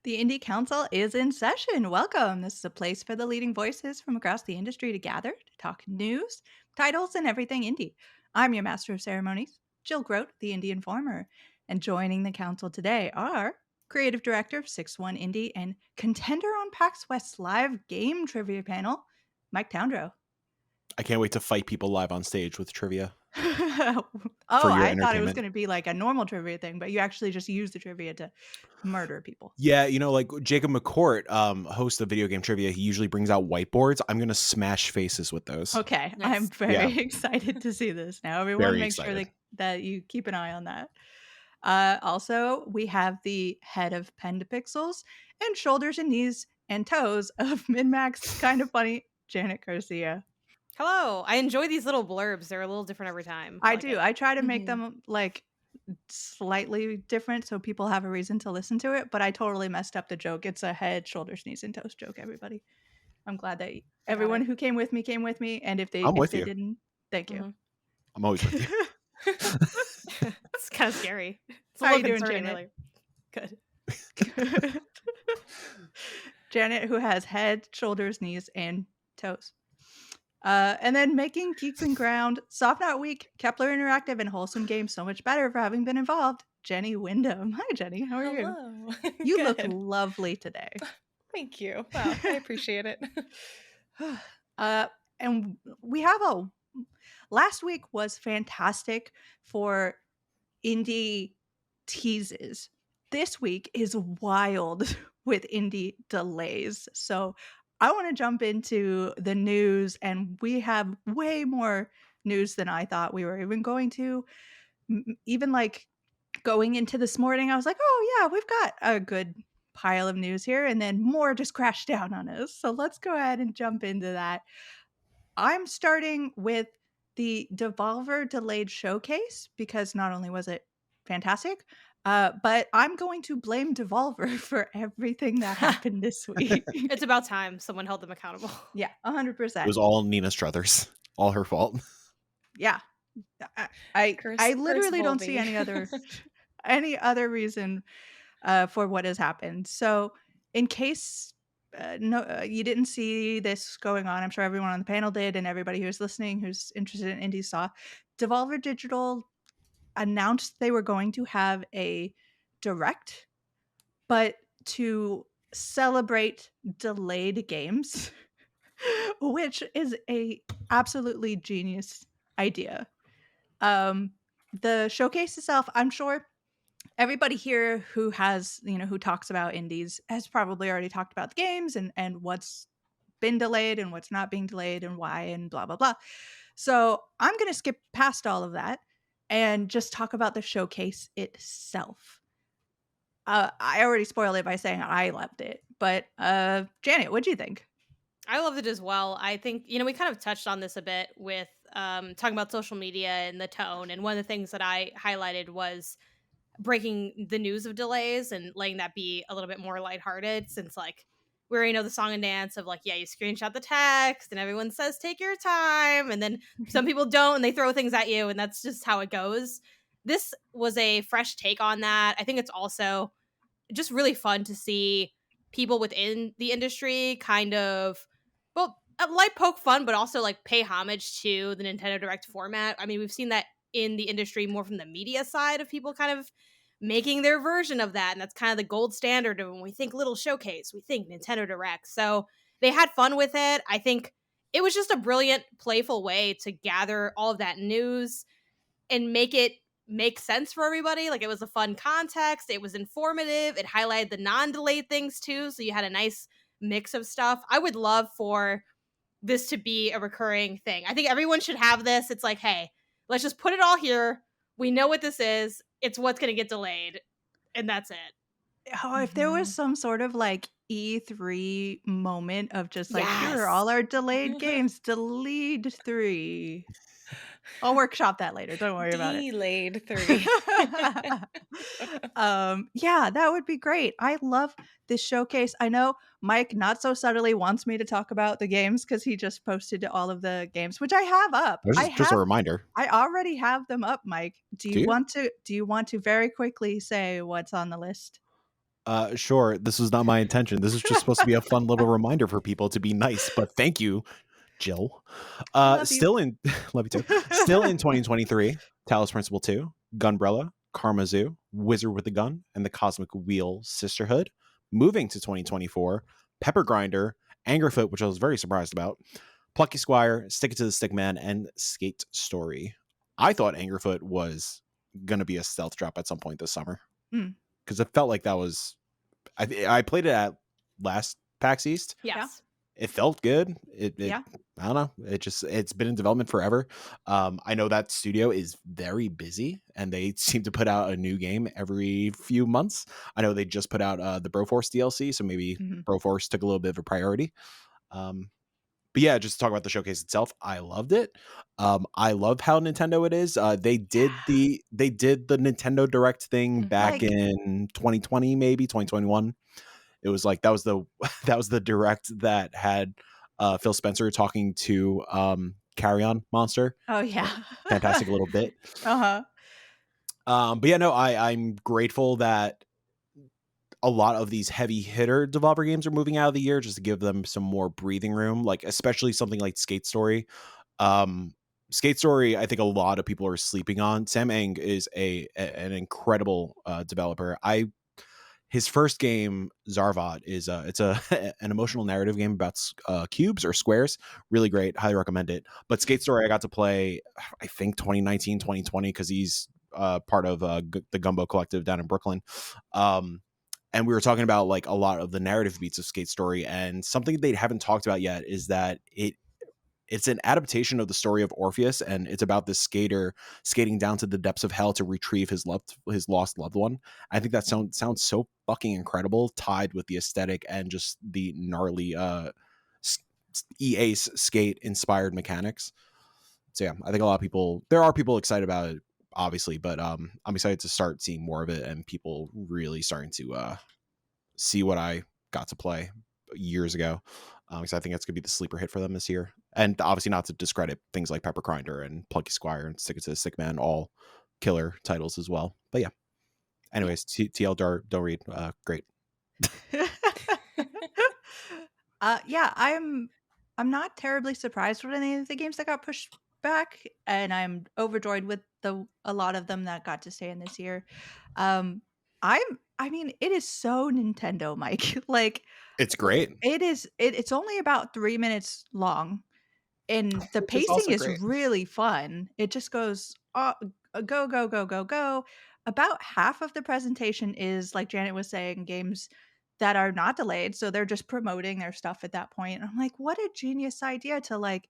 The Indie Council is in session. Welcome. This is a place for the leading voices from across the industry to gather to talk news, titles, and everything indie. I'm your master of ceremonies, Jill Grodt, the Indie Informer. And joining the council today are creative director of 6-1 Indie and contender on PAX West's live game trivia panel, Mike Towndrow. I can't wait to fight people live on stage with trivia. Oh, For your I thought it was entertainment. going to be like a normal trivia thing, but you actually just use the trivia to murder people. Yeah, like Jacob McCourt, host of video game trivia, he usually brings out whiteboards. I'm gonna smash faces with those. Okay, Nice. I'm very excited to see this now. Everyone Very make sure excited. that you keep an eye on that. Also, we have the head of Pen to Pixels and shoulders and knees and toes of MinMax Kind of Funny, Janet Garcia. Hello. I enjoy these little blurbs. They're a little different every time. I like do. it. I try to make them like slightly different so people have a reason to listen to it, but I totally messed up the joke. It's a head, shoulders, knees, and toes joke, everybody. I'm glad that everyone who came with me, and if they didn't, thank you. I'm always with you. It's kind of scary. It's How are you doing, Janet? Really. Good. Janet, who has head, shoulders, knees, and toes. And then making Geeks and Ground, Soft Not Week, Kepler Interactive, and Wholesome Games so much better for having been involved, Jenny Windom. Hi, Jenny. How are you? You look lovely today. Thank you. Wow, I appreciate it. And we have last week was fantastic for indie teases. This week is wild with indie delays. So I want to jump into the news, and we have way more news than I thought we were even going to. Even like going into this morning, I was like, oh yeah, we've got a good pile of news here, and then more just crashed down on us. So let's go ahead and jump into that. I'm starting with the Devolver delayed showcase because not only was it fantastic, but I'm going to blame Devolver for everything that happened this week. It's about time someone held them accountable. Yeah, 100%. It was all Nina Struthers. All her fault. Yeah. I literally don't see any other reason for what has happened. So in case you didn't see this going on, I'm sure everyone on the panel did, and everybody who's listening who's interested in indie saw, Devolver Digital announced they were going to have a direct, but to celebrate delayed games, which is a absolutely genius idea. The showcase itself, I'm sure everybody here who has, who talks about indies has probably already talked about the games and what's been delayed and what's not being delayed and why and blah, blah, blah. So I'm going to skip past all of that and just talk about the showcase itself. I already spoiled it by saying I loved it, but Janet, what'd you think? I loved it as well. I think, we kind of touched on this a bit with talking about social media and the tone. And one of the things that I highlighted was breaking the news of delays and letting that be a little bit more lighthearted, since we already know the song and dance of you screenshot the text and everyone says take your time, and then some people don't and they throw things at you, and that's just how it goes. This was a fresh take on that. I think it's also just really fun to see people within the industry kind of, light poke fun, but also pay homage to the Nintendo Direct format. I mean, we've seen that in the industry more from the media side of people kind of making their version of that. And that's kind of the gold standard of when we think little showcase, we think Nintendo Direct. So they had fun with it. I think it was just a brilliant, playful way to gather all of that news and make it make sense for everybody. It was a fun context. It was informative. It highlighted the non-delayed things too. So you had a nice mix of stuff. I would love for this to be a recurring thing. I think everyone should have this. It's hey, let's just put it all here. We know what this is. It's what's going to get delayed. And that's it. Oh, if there was some sort of E3 moment of just here are all our delayed games, delayed 3. I'll workshop that later. Don't worry about it. Delayed 3. Yeah, that would be great. I love this showcase. I know Mike not so subtly wants me to talk about the games because he just posted all of the games, which I have up. Just a reminder. I already have them up, Mike. Do you want to very quickly say what's on the list? Sure, this was not my intention. This is just supposed to be a fun little reminder for people to be nice, but thank you, Jill. Love you. Still in love you too. Still in 2023, Talos Principle 2, Gunbrella, Karma Zoo, Wizard with a Gun, and the Cosmic Wheel Sisterhood. Moving to 2024, Pepper Grinder, Angerfoot, which I was very surprised about, Plucky Squire, Stick It to the Stickman, and Skate Story. I thought Angerfoot was going to be a stealth drop at some point this summer because it felt like that was. I played it at last PAX East. Yes. It felt good. Yeah. I don't know. It's been in development forever. I know that studio is very busy and they seem to put out a new game every few months. I know they just put out the Broforce DLC, so maybe Broforce took a little bit of a priority. But yeah, just to talk about the showcase itself, I loved it. I love how Nintendo it is. They did the Nintendo Direct thing back in 2020, maybe 2021. It was like that was the Direct that had Phil Spencer talking to Carry On Monster. Oh yeah, fantastic little bit. But yeah, no, I'm grateful that a lot of these heavy hitter Devolver games are moving out of the year just to give them some more breathing room, like especially something like Skate Story. Skate Story, I think a lot of people are sleeping on. Sam Eng is an incredible developer. His first game, Zarvot, is it's an emotional narrative game about cubes or squares. Really great, highly recommend it. But Skate Story, I got to play, I think 2019, 2020, because he's part of the Gumbo Collective down in Brooklyn. And we were talking about like a lot of the narrative beats of Skate Story, and something they haven't talked about yet is that it's an adaptation of the story of Orpheus, and it's about this skater skating down to the depths of hell to retrieve his lost loved one. I think that sounds so fucking incredible, tied with the aesthetic and just the gnarly EA skate inspired mechanics. So yeah, I think there are people excited about it, obviously, but I'm excited to start seeing more of it and people really starting to see what I got to play years ago. Because I think that's gonna be the sleeper hit for them this year, and obviously not to discredit things like Pepper Grinder and Plucky Squire and Stick It to the Stickman, all killer titles as well. But yeah, anyways, TL don't read. Great. yeah, I'm not terribly surprised with any of the games that got pushed back, and I'm overjoyed with a lot of them that got to stay in this year. I mean, it is so Nintendo, Mike. Like, it's great. It's only about 3 minutes long, and the pacing is really fun. It just goes go go go go go. About half of the presentation is, like Janet was saying, games that are not delayed, so they're just promoting their stuff at that point. And I'm like, what a genius idea to like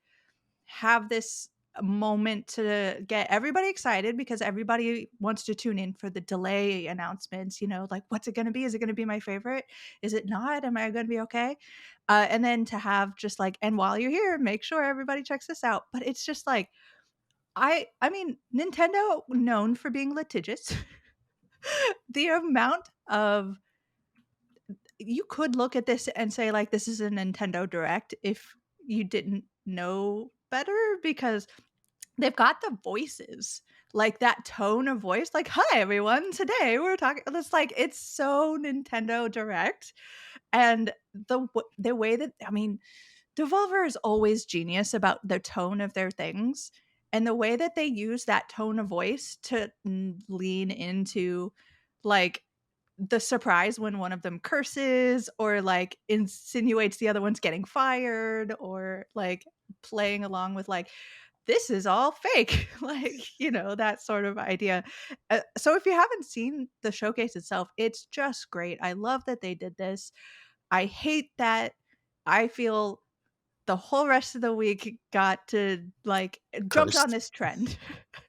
have this moment to get everybody excited, because everybody wants to tune in for the delay announcements, like what's it going to be? Is it going to be my favorite? Is it not? Am I going to be okay? And then to have just like, and while you're here, make sure everybody checks this out. But it's just like, I mean, Nintendo, known for being litigious. The amount of, you could look at this and say like, this is a Nintendo Direct if you didn't know better, because they've got the voices, like that tone of voice, like, hi everyone, today we're talking, it's like, it's so Nintendo Direct. And the way that, I mean, Devolver is always genius about the tone of their things, and the way that they use that tone of voice to lean into like the surprise when one of them curses or like insinuates the other one's getting fired, or like playing along with like, this is all fake, like, that sort of idea. So if you haven't seen the showcase itself, it's just great. I love that they did this. I hate that I feel the whole rest of the week got to like jumped on this trend.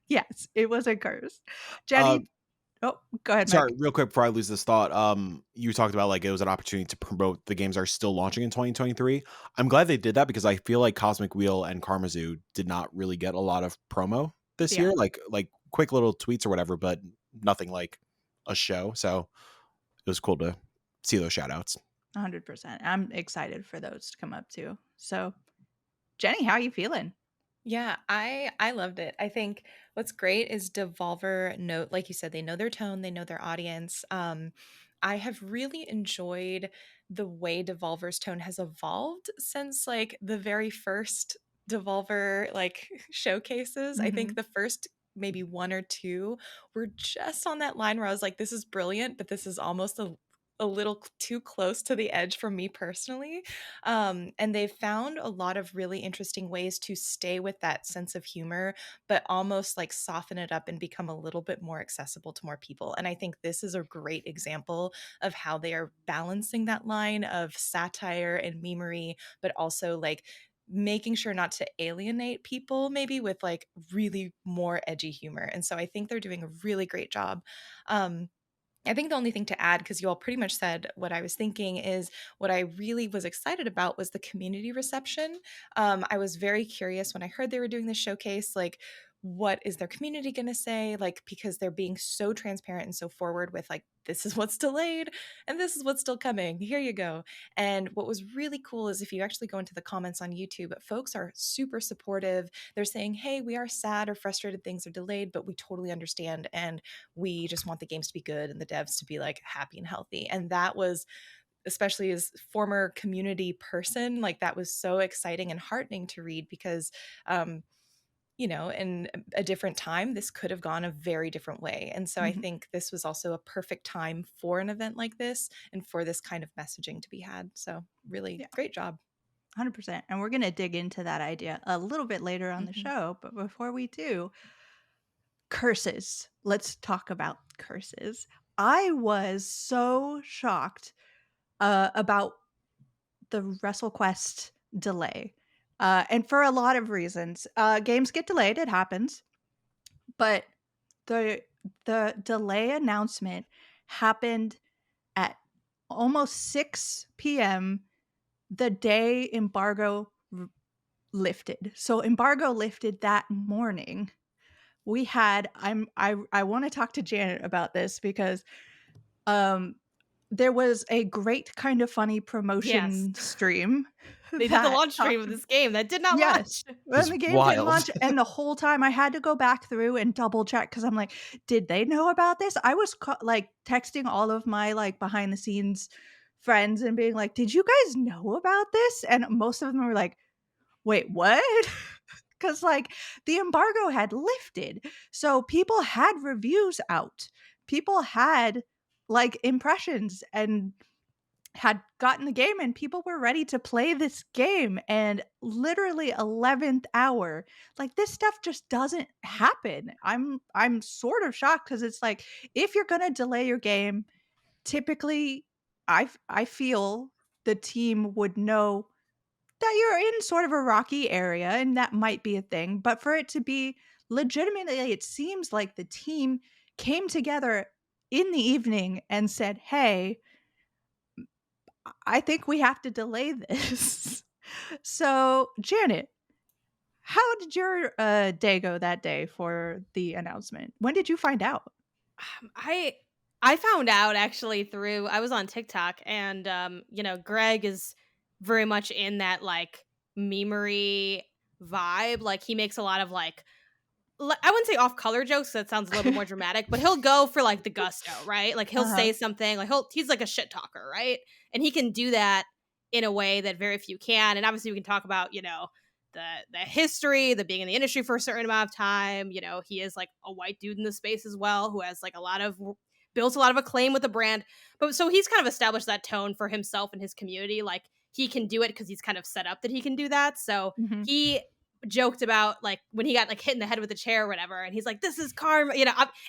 Yes, it was a curse. Jenny, oh, go ahead, Sorry, Mike. real quick before I lose this thought. You talked about like it was an opportunity to promote the games that are still launching in 2023. I'm glad they did that because I feel like Cosmic Wheel and Karma Zoo did not really get a lot of promo this year, like quick little tweets or whatever, but nothing like a show. So it was cool to see those shout outs. 100%. I'm excited for those to come up too. So, Jenny, how are you feeling? Yeah, I loved it. I think what's great is Devolver like you said, they know their tone, they know their audience. I have really enjoyed the way Devolver's tone has evolved since like the very first Devolver like showcases. I think Mhm. the first maybe one or two were just on that line where I was like, this is brilliant, but this is almost a little too close to the edge for me personally. And they've found a lot of really interesting ways to stay with that sense of humor, but almost like soften it up and become a little bit more accessible to more people. And I think this is a great example of how they are balancing that line of satire and memery, but also like making sure not to alienate people maybe with like really more edgy humor. And so I think they're doing a really great job. Um, I think the only thing to add, because you all pretty much said what I was thinking, is what I really was excited about was the community reception. I was very curious when I heard they were doing this showcase, like, what is their community going to say? Like, because they're being so transparent and so forward with, like, this is what's delayed and this is what's still coming. Here you go. And what was really cool is if you actually go into the comments on YouTube, folks are super supportive. They're saying, hey, we are sad or frustrated things are delayed, but we totally understand. And we just want the games to be good and the devs to be like happy and healthy. And that was, especially as former community person, like that was so exciting and heartening to read because in a different time, this could have gone a very different way. And so I Mhm. think this was also a perfect time for an event like this and for this kind of messaging to be had. So really Yeah, great job. 100%. And we're gonna dig into that idea a little bit later on the Mhm. show, but before we do, curses. Let's talk about curses. I was so shocked about the WrestleQuest delay, and for a lot of reasons. Games get delayed; it happens. But the the delay announcement happened at almost 6 p.m. the day embargo lifted. So embargo lifted that morning. We had I want to talk to Janet about this because um there was a great kind of funny Yes. promotion stream They did the that launch stream talked. of this game that did not Yes. launch. And Just the game didn't wild. launch, and the whole time I had to go back through and double check because 'cause I'm like, "Did they know about this?" I was like, texting all of my, like, behind the scenes friends and being like, "Did you guys know about this?" And most of them were like, "Wait, what?" Because like, the embargo had lifted, so people had reviews out. People had, like, impressions and had gotten the game and people were ready to play this game and literally 11th hour. Like this stuff just doesn't happen. I'm sort of shocked cuz it's like if you're going to delay your game, typically I feel the team would know that you're in sort of a rocky area and that might be a thing, but for it to be legitimately it seems like the team came together in the evening and said, "Hey, I think we have to delay this." So, Janet, how did your day go that day for the announcement? When did you find out? I I found out actually through I was on TikTok and Greg is very much in that like memery vibe. Like he makes a lot of like I wouldn't say off color jokes. That sounds a little bit more dramatic, but he'll go for like the gusto, right? Like he'll Uh-huh. say something like he's like a shit talker, right? And he can do that in a way that very few can. And obviously, we can talk about the history, the being in the industry for a certain amount of time. He is like a white dude in the space as well, who has like built a lot of acclaim with the brand. But so he's kind of established that tone for himself and his community. Like he can do it because he's kind of set up that he can do that. So Mhm. he joked about like when he got like hit in the head with a chair or whatever, and he's like, "This is karma,"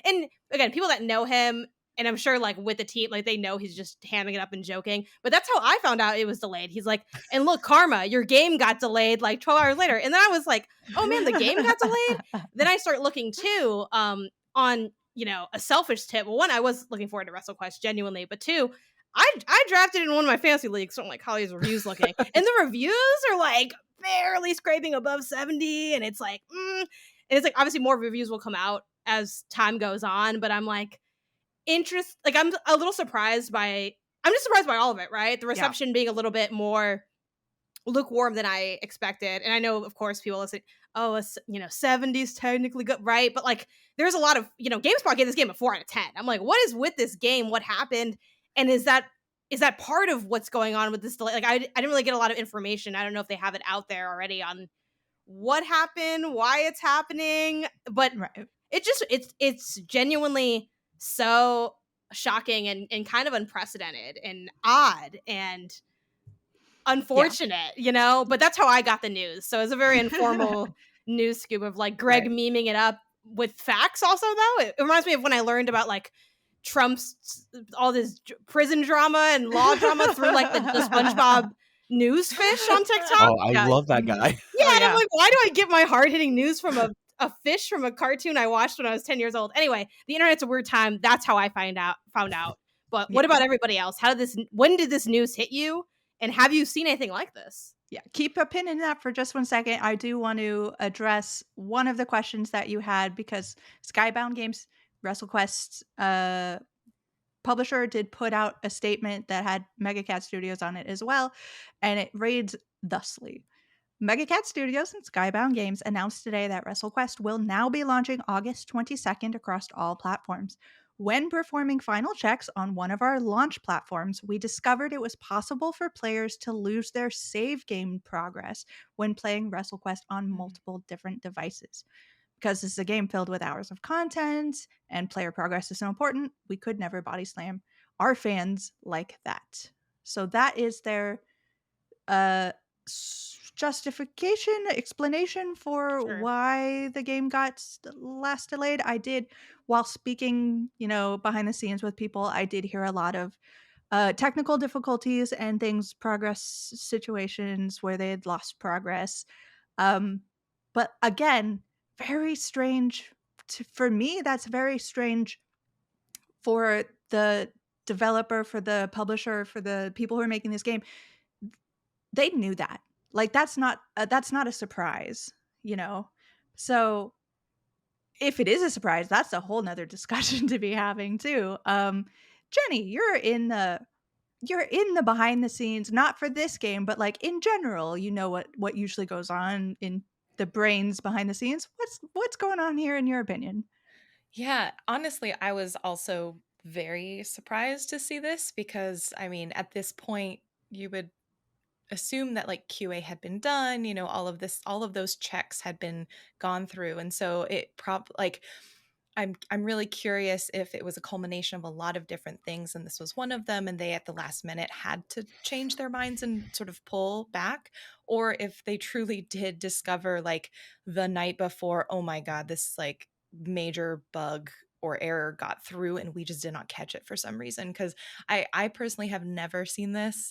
and again, people that know him, and I'm sure like with the team, like they know he's just hamming it up and joking. But that's how I found out it was delayed. He's like, "And look, karma, your game got delayed like 12 hours later," and then I was like, "Oh man, the game got delayed." Then I start looking too, on a selfish tip. Well, one, I was looking forward to WrestleQuest genuinely, but two, I drafted in one of my fantasy leagues, so I'm like, how are these reviews looking? And the reviews are like barely scraping above 70, and it's like, and it's like obviously more reviews will come out as time goes on, but I'm like, I'm a little surprised by. I'm just surprised by all of it, right? The Yeah. reception being a little bit more lukewarm than I expected. And I know, of course, people listen, oh, 70's technically good, right? But like, there's a lot of, GameSpot gave this game a 4 out of 10. I'm like, what is with this game? What happened? And is that part of what's going on with this delay? Like, I didn't really get a lot of information. I don't know if they have it out there already on what happened, why it's happening, but Right. it's genuinely so shocking and kind of unprecedented and odd and Yeah. unfortunate, but that's how I got the news. So it's a very informal news scoop of like Greg Right. memeing it up with facts also, though. It reminds me of when I learned about like Trump's all this prison drama and law drama through like the SpongeBob news fish on TikTok. Oh, I Yeah. love that Mhm. guy. Yeah, Oh, and I'm yeah. like, why do I get my hard-hitting news from a fish from a cartoon I watched when I was 10 years old? Anyway, the internet's a weird time. That's how I found out. But what Yeah. about everybody else? When did this news hit you? And have you seen anything like this? Yeah. Keep a pin in that for just 1 second. I do want to address one of the questions that you had because Skybound Games WrestleQuest publisher did put out a statement that had MegaCat Studios on it as well, and it reads thusly. MegaCat Studios and Skybound Games announced today that WrestleQuest will now be launching August 22nd across all platforms. When performing final checks on one of our launch platforms, we discovered it was possible for players to lose their save game progress when playing WrestleQuest on multiple different devices. Because this is a game filled with hours of content and player progress is so important, we could never body slam our fans like that. So that is their uh justification explanation for Sure. why the game got last delayed. I did, while speaking behind the scenes with people, I did hear a lot of technical difficulties and things, progress situations where they had lost progress. But again, very strange for me. That's very strange for the developer, for the publisher, for the people who are making this game. They knew that. Like that's not a surprise, you know? So if it is a surprise, that's a whole nother discussion to be having too. Jenny, you're in the behind the scenes, not for this game, but like in general, you know what usually goes on in the brains behind the scenes. What's going on here in your opinion? Yeah, honestly, I was also very surprised to see this because, I mean, at this point, you would assume that like QA had been done, all of those checks had been gone through. And so I'm really curious if it was a culmination of a lot of different things and this was one of them and they at the last minute had to change their minds and sort of pull back, or if they truly did discover like the night before, oh my god, this like major bug or error got through and we just did not catch it for some reason. Because I personally have never seen this.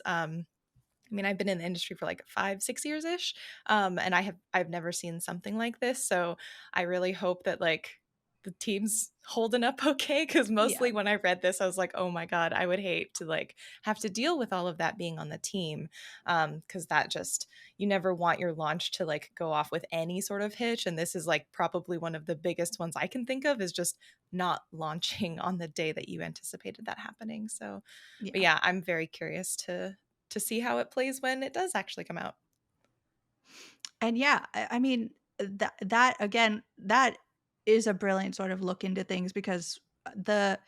I mean, I've been in the industry for like 5-6 years ish, and I've never seen something like this. So I really hope that like the team's holding up okay. Because Yeah. mostly when I read this, I was like, oh my god, I would hate to like have to deal with all of that being on the team, because that just, you never want your launch to like go off with any sort of hitch. And this is like probably one of the biggest ones I can think of, is just not launching on the day that you anticipated that happening. So, but Yeah. yeah, I'm very curious to see how it plays when it does actually come out. And yeah, I mean that again, that is a brilliant sort of look into things because the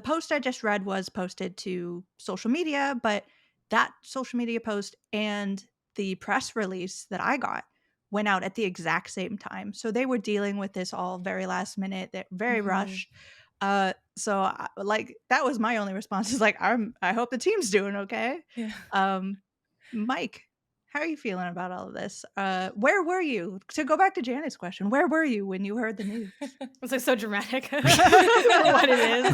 post I just read was posted to social media, but that social media post and the press release that I got went out at the exact same time. So they were dealing with this all very last minute, that very Mhm. rushed. Like that was my only response is like I hope the team's doing okay. Yeah. Um Mike, how are you feeling about all of this? Where were you? To go back to Janet's question, where were you when you heard the news? It's like so dramatic for what it is.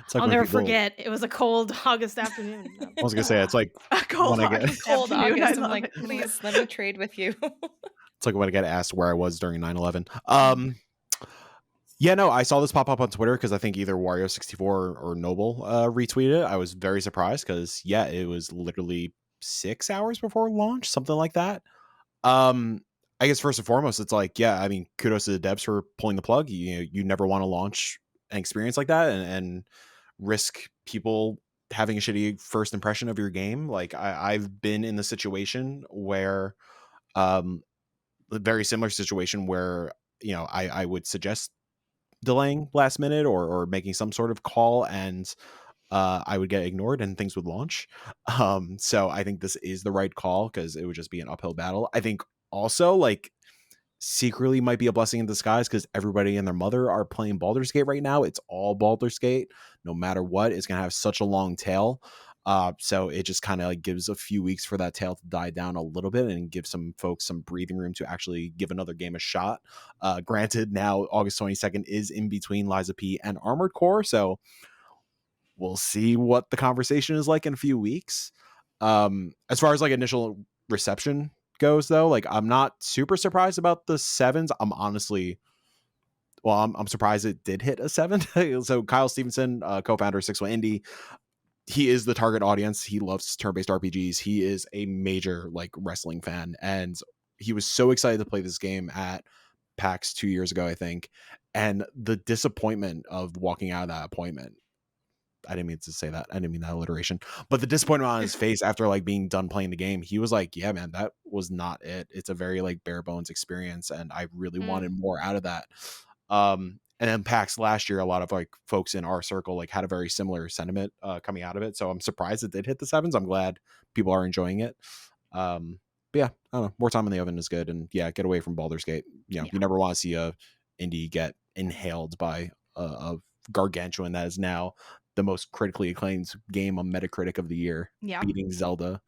It's like I'll when never people. forget. It was a cold August afternoon. I was gonna say it's like A cold when I get. August Cold afternoon. I August. I'm love like, it. please let me trade with you. It's like when I get asked where I was during 9/11. Yeah, no, I saw this pop up on Twitter because I think either Wario64 or Noble retweeted it. I was very surprised because yeah, it was literally 6 hours before launch, something like that. I guess first and foremost, it's like, yeah, I mean, kudos to the devs for pulling the plug. You never want to launch an experience like that and risk people having a shitty first impression of your game. Like I've been in the situation where, a very similar situation where, I would suggest delaying last minute or making some sort of call, and I would get ignored and things would launch. So I think this is the right call because it would just be an uphill battle. I think also like secretly might be a blessing in disguise because everybody and their mother are playing Baldur's Gate right now. It's all Baldur's Gate, no matter what. It's gonna have such a long tail. So it just kind of like gives a few weeks for that tail to die down a little bit and give some folks some breathing room to actually give another game a shot. Granted, now August 22nd is in between Liza P and Armored Core, so we'll see what the conversation is like in a few weeks. As far as like initial reception goes, though, like I'm not super surprised about the sevens. I'm honestly, well, I'm surprised it did hit a 7. So Kyle Stevenson, co-founder of 61 Indie, he is the target audience. He loves turn-based RPGs. He is a major like wrestling fan, and he was so excited to play this game at PAX 2 years ago, I think. And the disappointment of walking out of that appointment, I didn't mean to say that. I didn't mean that alliteration. But the disappointment on his face after like being done playing the game, he was like, yeah, man, that was not it. It's a very like bare bones experience. And I really wanted more out of that. And then PAX last year, a lot of like folks in our circle like had a very similar sentiment coming out of it. So I'm surprised it did hit the sevens. I'm glad people are enjoying it. But yeah, I don't know. More time in the oven is good. And yeah, get away from Baldur's Gate. You know, Yeah. you never want to see a indie get inhaled by a gargantuan that is now the most critically acclaimed game on Metacritic of the year, Yeah. beating Zelda.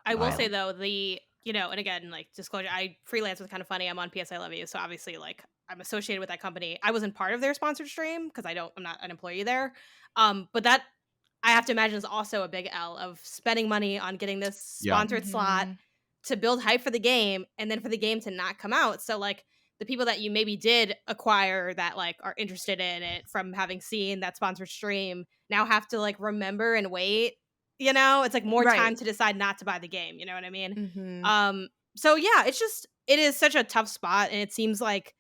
I will say though, and again, like disclosure, I freelance with Kind of Funny. I'm on PS I Love You, so obviously, like I'm associated with that company. I wasn't part of their sponsored stream because I'm not an employee there. But that I have to imagine is also a big L of spending money on getting this Yeah. sponsored slot to build hype for the game, and then for the game to not come out. So like the people that you maybe did acquire that like are interested in it from having seen that sponsored stream now have to like remember and wait. It's like more time Right. to decide not to buy the game. You know what I mean? Mm-hmm. So yeah, it is such a tough spot, and it seems like,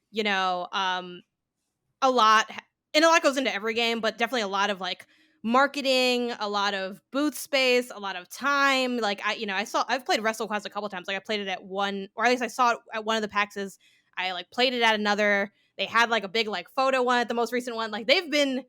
you know, a lot and a lot goes into every game, but definitely a lot of like marketing, a lot of booth space, a lot of time. Like I've played WrestleQuest a couple times. Like I played it at one, or at least I saw it at one of the PAXs. I like played it at another. They had like a big like photo one at the most recent one. Like they've been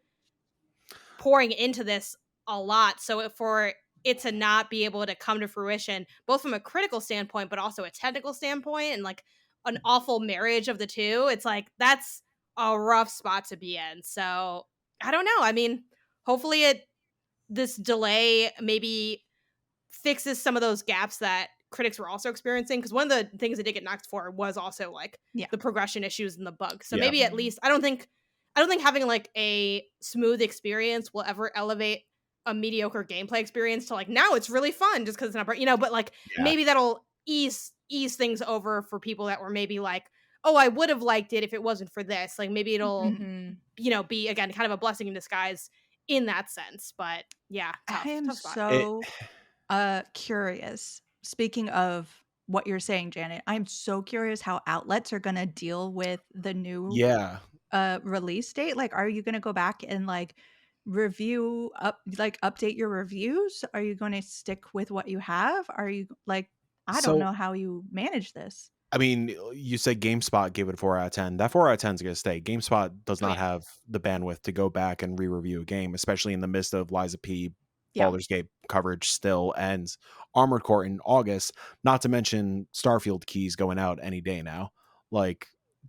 pouring into this a lot. So for it to not be able to come to fruition, both from a critical standpoint, but also a technical standpoint, and like an awful marriage of the two, it's like that's a rough spot to be in. So I don't know. I mean, hopefully this delay maybe fixes some of those gaps that critics were also experiencing, because one of the things that did get knocked for was also like Yeah. the progression issues and the bugs. So Yeah. maybe at least I don't think having like a smooth experience will ever elevate a mediocre gameplay experience to like now it's really fun just because it's not but like Yeah. maybe that'll ease things over for people that were maybe like, oh, I would have liked it if it wasn't for this. Like maybe it'll be again kind of a blessing in disguise in that sense. But yeah, I am tough spot. so curious. Speaking of what you're saying, Janet, I'm so curious how outlets are gonna deal with the new Yeah. release date. Like, are you gonna go back and like update your reviews? Are you gonna stick with what you have? Are you like, I don't So know how you manage this. I mean, you said GameSpot gave it a 4 out of 10. That 4 out of 10 is going to stay. GameSpot does Oh, not yeah. have the bandwidth to go back and re-review a game, especially in the midst of Liza P, Yeah. Baldur's Gate coverage still, and Armored Core in August. Not to mention Starfield keys going out any day now. Like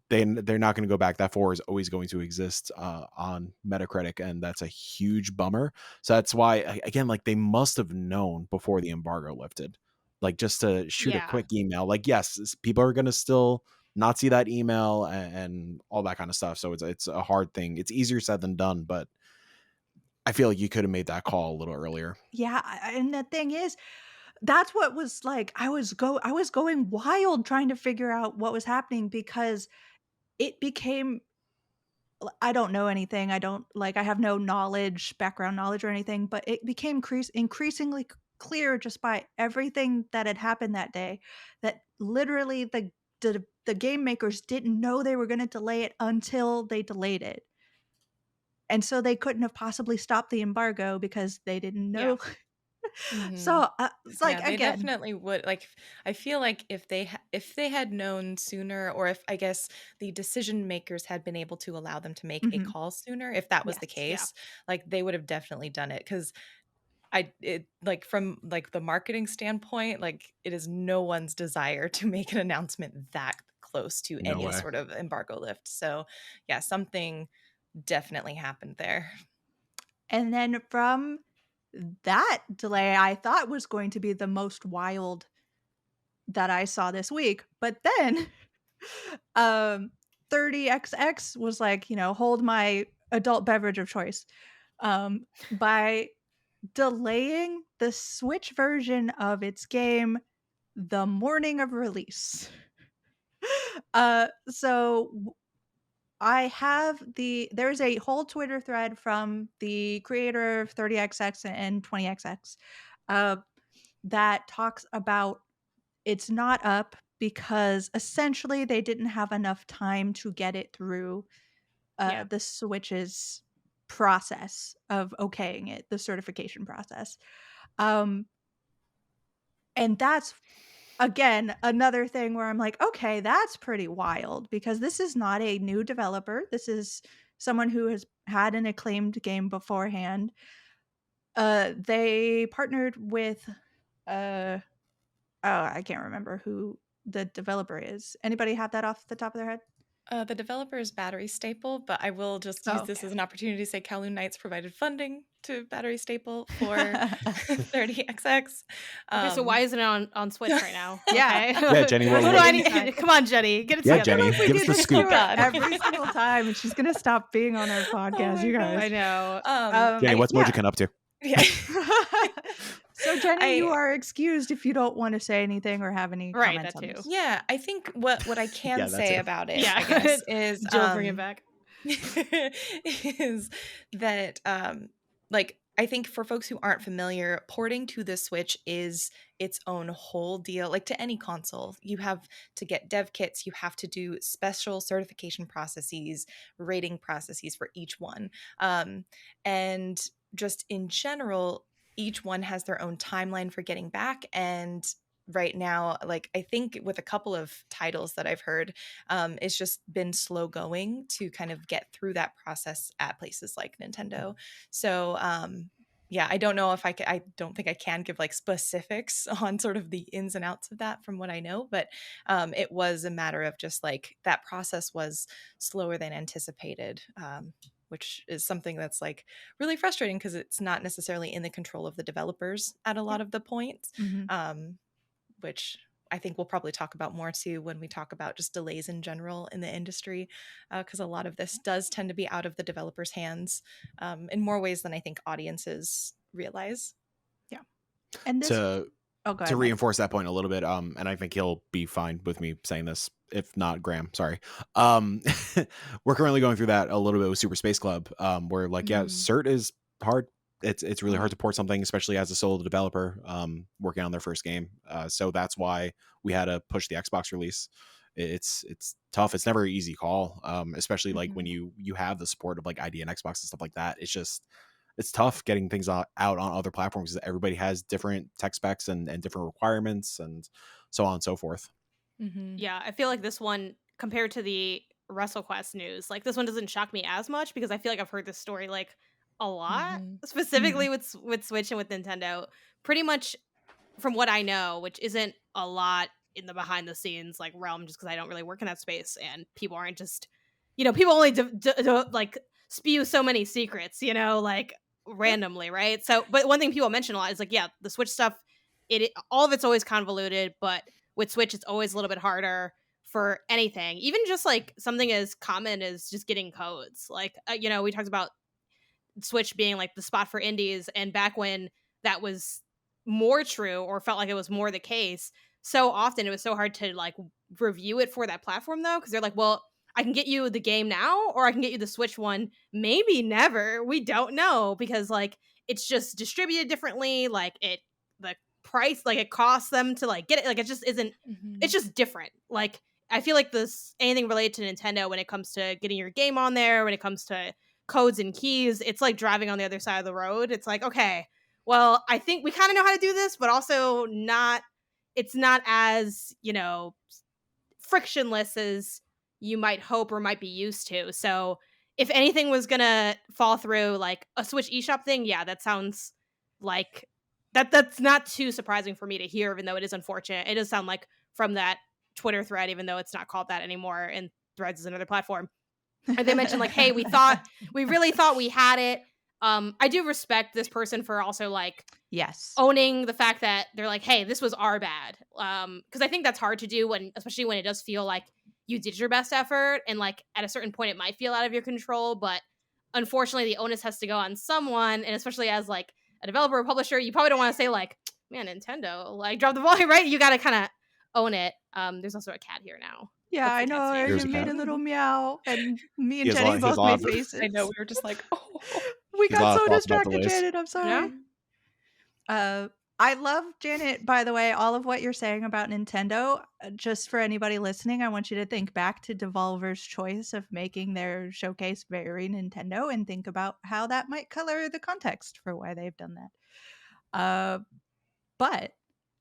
they're not going to go back. That 4 is always going to exist on Metacritic, and that's a huge bummer. So that's why, again, like they must have known before the embargo lifted. Like just to shoot a Yeah. quick email, like yes, people are going to still not see that email and all that kind of stuff. So it's a hard thing. It's easier said than done, but I feel like you could have made that call a little earlier. Yeah, and the thing is, that's what was like I was going wild trying to figure out what was happening because it became I don't know anything. I don't like I have no background knowledge or anything, but it became increasingly clear just by everything that had happened that day that literally the game makers didn't know they were going to delay it until they delayed it. And so they couldn't have possibly stopped the embargo because they didn't Yeah. know So, like, Yeah, they again. definitely would. Like, I feel like if they had known sooner, or if I guess the decision makers had been able to allow them to make a Mhm. call sooner, if that was the Yes. Yeah. case, like they would have definitely done it. Because like from like the marketing standpoint, like it is no one's desire to make an announcement that close to No any way. sort of embargo lift. So yeah, something definitely happened there. And then from that delay, I thought was going to be the most wild that I saw this week, but then, um, 30XX was like, "Hold my adult beverage of choice," by delaying the Switch version of its game the morning of release. So I have there's a whole Twitter thread from the creator of 30XX and 20XX, uh, that talks about it's not up because essentially they didn't have enough time to get it through Yeah. the Switch's process of okaying it, the certification process. Um, and that's again another thing where I'm like, okay, that's pretty wild because this is not a new developer. This is someone who has had an acclaimed game beforehand. They partnered with oh, I can't remember who the developer is. Anybody have that off the top of their head? The developer is Battery Staple, but I will just use Oh, this okay. as an opportunity to say Kowloon Knights provided funding to Battery Staple for 30XX. Okay, so why isn't it on Switch right now? Yeah. Okay. Yeah, Jenny, Who what, do what I Everything need? fine. Come on, Jenny, get it Yeah, I feel together. Jenny, like we give us do the this to scoop. her God. every single time, and she's gonna stop being on our Oh podcast, my you gosh. I guys. know. Jenny, what's Yeah. Mojican up to? Yeah. So, Jenny, you I are excused if you don't want to say anything or have any Right, comments that on too. this. yeah, I think what I can Yeah, that say too. about it, Yeah. I guess, is Jill, bring it back. is that like I think for folks who aren't familiar, porting to the Switch is its own whole deal. Like to any console, you have to get dev kits, you have to do special certification processes, rating processes for each one. And just in general, each one has their own timeline for getting back. And right now, like I think with a couple of titles that I've heard, it's just been slow going to kind of get through that process at places like Nintendo. So yeah, I don't know if I don't think I can give like specifics on sort of the ins and outs of that from what I know, but it was a matter of just like that process was slower than anticipated. Which is something that's like really frustrating because it's not necessarily in the control of the developers at a lot Yep. of the points. Mhm. Which I think we'll probably talk about more too when we talk about just delays in general in the industry, because a lot of this does tend to be out of the developers' hands in more ways than I think audiences realize. Yeah. And this To Oh, go to ahead, Mike. reinforce that point a little bit, and I think he'll be fine with me saying this. If not, Graham, sorry. We're currently going through that a little bit with Super Space Club, where like, yeah, Mhm. cert is hard. It's really hard Mhm. to port something, especially as a solo developer, working on their first game. So that's why we had to push the Xbox release. It's tough. It's never an easy call, especially like when Mhm. you have the support of like ID and Xbox and stuff like that. It's tough getting things out on other platforms because everybody has different tech specs and different requirements and so on and so forth. Mhm. Yeah, I feel like this one compared to the WrestleQuest news, like this one doesn't shock me as much because I feel like I've heard this story like a lot, Mhm. specifically with Switch and with Nintendo. Pretty much from what I know, which isn't a lot in the behind the scenes like realm, just because I don't really work in that space, and people aren't just, people only like spew so many secrets, like Yep. randomly, right? So, but one thing people mention a lot is like, yeah, the Switch stuff, all of it's always convoluted, but with Switch, it's always a little bit harder for anything, even just like something as common as just getting codes. Like, we talked about Switch being like the spot for indies, and back when that was more true or felt like it was more the case, so often it was so hard to like review it for that platform though, because they're like, well, I can get you the game now or I can get you the Switch one, maybe never, we don't know, because like it's just distributed differently, like the price, like it costs them to like get it, like it just isn't, it's Mhm. just different. Like I feel like this, anything related to Nintendo when it comes to getting your game on there, when it comes to codes and keys, it's like driving on the other side of the road. It's like, okay, well, I think we kind of know how to do this, but also it's not as, frictionless as you might hope or might be used to. So if anything was gonna fall through, like a Switch eShop thing, yeah, that sounds like that's not too surprising for me to hear, even though it is unfortunate. It does sound like from that Twitter thread, even though it's not called that anymore and Threads is another platform. And they mentioned like, hey, we really thought we had it. I do respect this person for also like Yes. owning the fact that they're like, hey, this was our bad. Because I think that's hard to do especially when it does feel like you did your best effort, and like at a certain point it might feel out of your control, but unfortunately the onus has to go on someone, and especially as like a developer or publisher, you probably don't want to say like, man, Nintendo, like drop the ball, right? You got to kind of own it. There's also a cat here now. Yeah, What's the I cat's know. name? Here's You a made cat. a little meow, and me He and has Jenny he has both a lot made of faces. I know, we were just like, oh. We He has a got lot of so thoughts about distracted, delays. Janet. I'm sorry. Yeah. I love, Janet, by the way, all of what you're saying about Nintendo. Just for anybody listening, I want you to think back to Devolver's choice of making their showcase very Nintendo and think about how that might color the context for why they've done that. But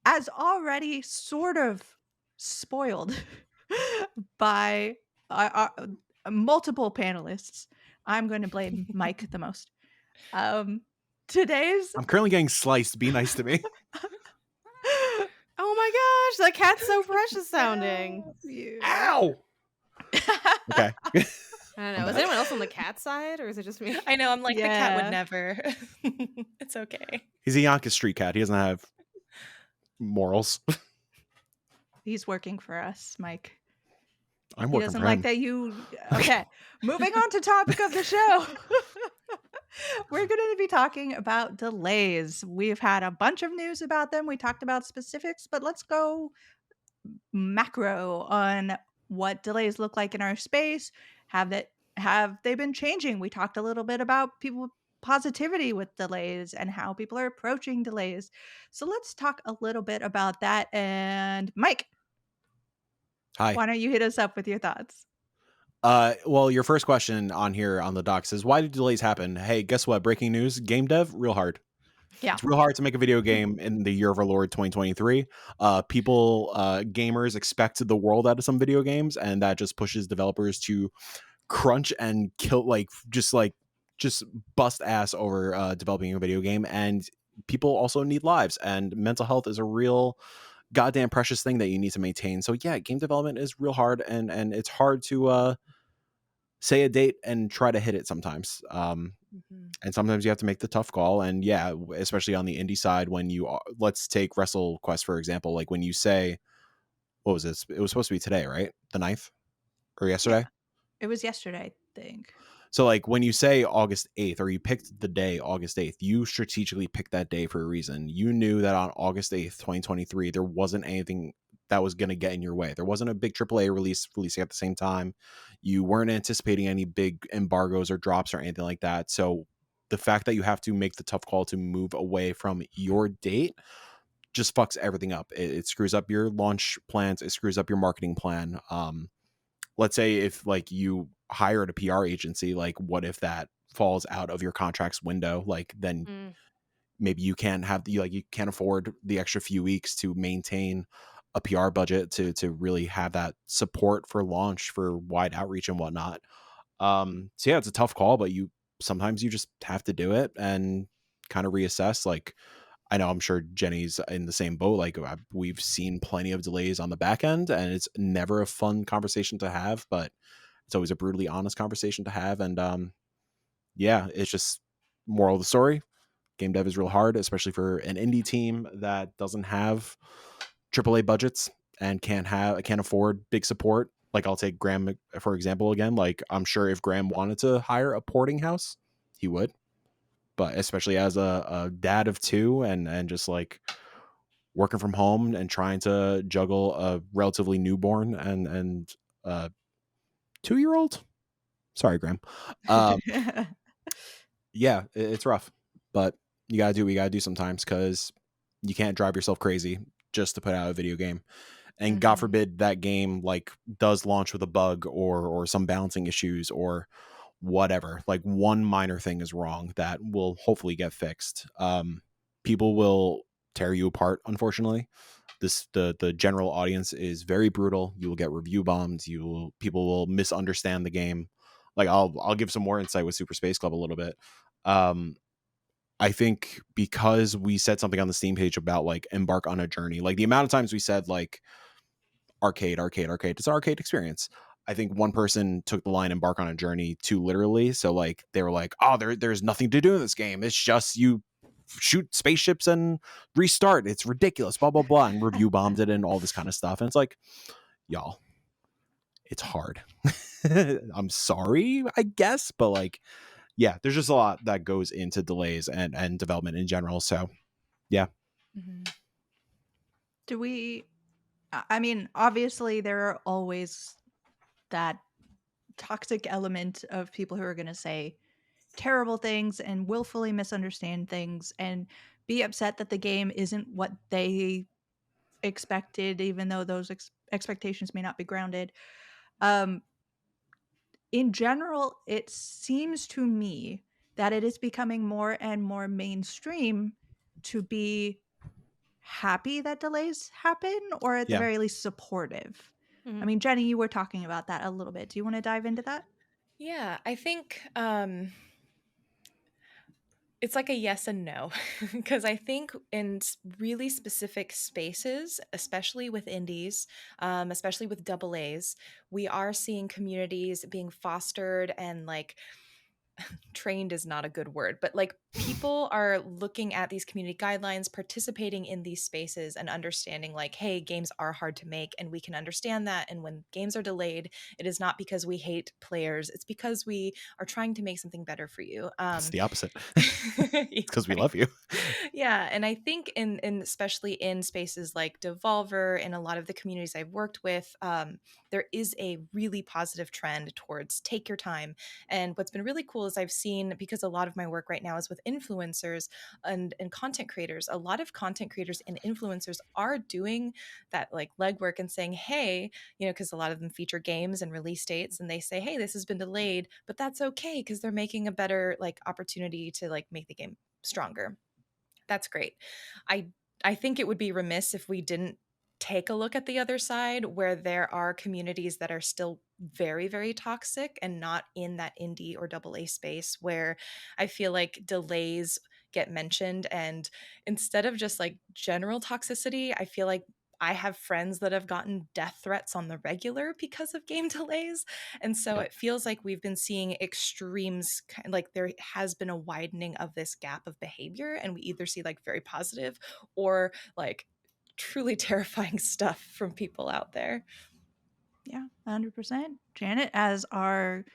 as already sort of spoiled by multiple panelists, I'm going to blame Mike the most. Today's I'm currently getting sliced. Be nice to me. Oh my gosh, that cat's so precious sounding. Ow! Okay. I don't know. Is anyone else on the cat side, or is it just me? I know, I'm like, the cat Yeah. would never. It's okay. He's a Yonkers street cat. He doesn't have morals. He's working for us, Mike. I'm He working doesn't for like him. that you. Okay, moving on to topic of the show. We're going to be talking about delays. We've had a bunch of news about them. We talked about specifics, but let's go macro on what delays look like in our space. Have they been changing? We talked a little bit about people positivity with delays and how people are approaching delays. So let's talk a little bit about that. And Mike, Hi. why don't you hit us up with your thoughts? Well, your first question on here on the docs is, why do delays happen? Hey, guess what? Breaking news: game dev, real hard. Yeah. It's real hard to make a video game in the year of our Lord 2023. Gamers expect the world out of some video games, and that just pushes developers to crunch and kill, just bust ass over developing a video game. And people also need lives, and mental health is a real goddamn precious thing that you need to maintain. So yeah, game development is real hard, and it's hard to say a date and try to hit it sometimes. And sometimes you have to make the tough call. And yeah, especially on the indie side, when let's take WrestleQuest, for example. Like when you say, what was this? It was supposed to be today, right? The 9th or yesterday? Yeah, it was yesterday, I think. So like when you say August 8th, or you picked the day August 8th, you strategically picked that day for a reason. You knew that on August 8th, 2023, there wasn't anything that was going to get in your way. There wasn't a big AAA releasing at the same time. You weren't anticipating any big embargoes or drops or anything like that. So the fact that you have to make the tough call to move away from your date just fucks everything up. It screws up your launch plans. It screws up your marketing plan. Let's say if like you hired a PR agency, like what if that falls out of your contract's window? Like then maybe you can't you can't afford the extra few weeks to maintain a PR budget to really have that support for launch, for wide outreach and whatnot. So yeah, it's a tough call, but sometimes you just have to do it and kind of reassess. Like, I know I'm sure Jenny's in the same boat. Like we've seen plenty of delays on the back end, and it's never a fun conversation to have, but it's always a brutally honest conversation to have. And yeah, it's just moral of the story. Game dev is real hard, especially for an indie team that doesn't have AAA budgets and can't afford big support. Like I'll take Graham for example again. Like I'm sure if Graham wanted to hire a porting house, he would. But especially as a dad of two and just like working from home and trying to juggle a relatively newborn and 2-year-old. Sorry, Graham. Yeah, it's rough, but you gotta do what you gotta do sometimes, because you can't drive yourself crazy just to put out a video game. And God forbid that game like does launch with a bug or some balancing issues or whatever. Like one minor thing is wrong that will hopefully get fixed. people will tear you apart, unfortunately. The general audience is very brutal. You will get review bombed. People will misunderstand the game. Like I'll give some more insight with Super Space Club a little bit. I think because we said something on the Steam page about like embark on a journey, like the amount of times we said like arcade, it's an arcade experience. I think one person took the line embark on a journey too literally. So like they were like, oh, there's nothing to do in this game. It's just you shoot spaceships and restart. It's ridiculous, blah, blah, blah. And review bombed it and all this kind of stuff. And it's like, y'all, it's hard. I'm sorry, I guess. But like, yeah, there's just a lot that goes into delays and development in general. So yeah. Mm-hmm. I mean, obviously there are always that toxic element of people who are going to say terrible things and willfully misunderstand things and be upset that the game isn't what they expected, even though those expectations may not be grounded. In general, it seems to me that it is becoming more and more mainstream to be happy that delays happen, or at the very least supportive. I mean, Jenny, you were talking about that a little bit. Do you want to dive into that? Yeah, I think it's like a yes and no, because I think in really specific spaces, especially with indies, especially with double A's, we are seeing communities being fostered and like trained is not a good word, but like people are looking at these community guidelines, participating in these spaces and understanding like, hey, games are hard to make and we can understand that. And when games are delayed, it is not because we hate players. It's because we are trying to make something better for you. It's the opposite. It's because we love you. Yeah. And I think in especially in spaces like Devolver and a lot of the communities I've worked with, there is a really positive trend towards take your time. And what's been really cool is I've seen, because a lot of my work right now is with influencers and content creators, a lot of content creators and influencers are doing that like legwork and saying, hey, you know, because a lot of them feature games and release dates and they say, hey, this has been delayed, but that's okay because they're making a better like opportunity to like make the game stronger. That's great. I think it would be remiss if we didn't take a look at the other side where there are communities that are still very, very toxic and not in that indie or double A space where I feel like delays get mentioned. And instead of just like general toxicity, I feel like I have friends that have gotten death threats on the regular because of game delays. And so it feels like we've been seeing extremes, like there has been a widening of this gap of behavior. And we either see like very positive or like truly terrifying stuff from people out there. Yeah, 100%. Janet, as our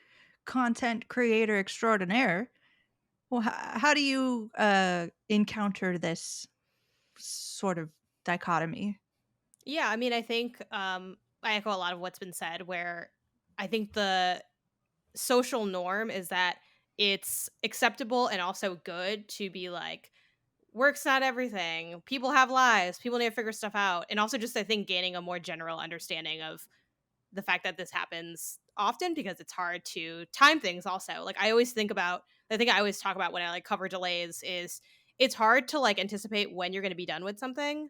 content creator extraordinaire, well, how do you encounter this sort of dichotomy? Yeah, I mean, I think I echo a lot of what's been said, where I think the social norm is that it's acceptable and also good to be like, work's not everything. People have lives. People need to figure stuff out. And also just I think gaining a more general understanding of the fact that this happens often because it's hard to time things also. Like I always think about the thing I always talk about when I like cover delays is it's hard to like anticipate when you're going to be done with something,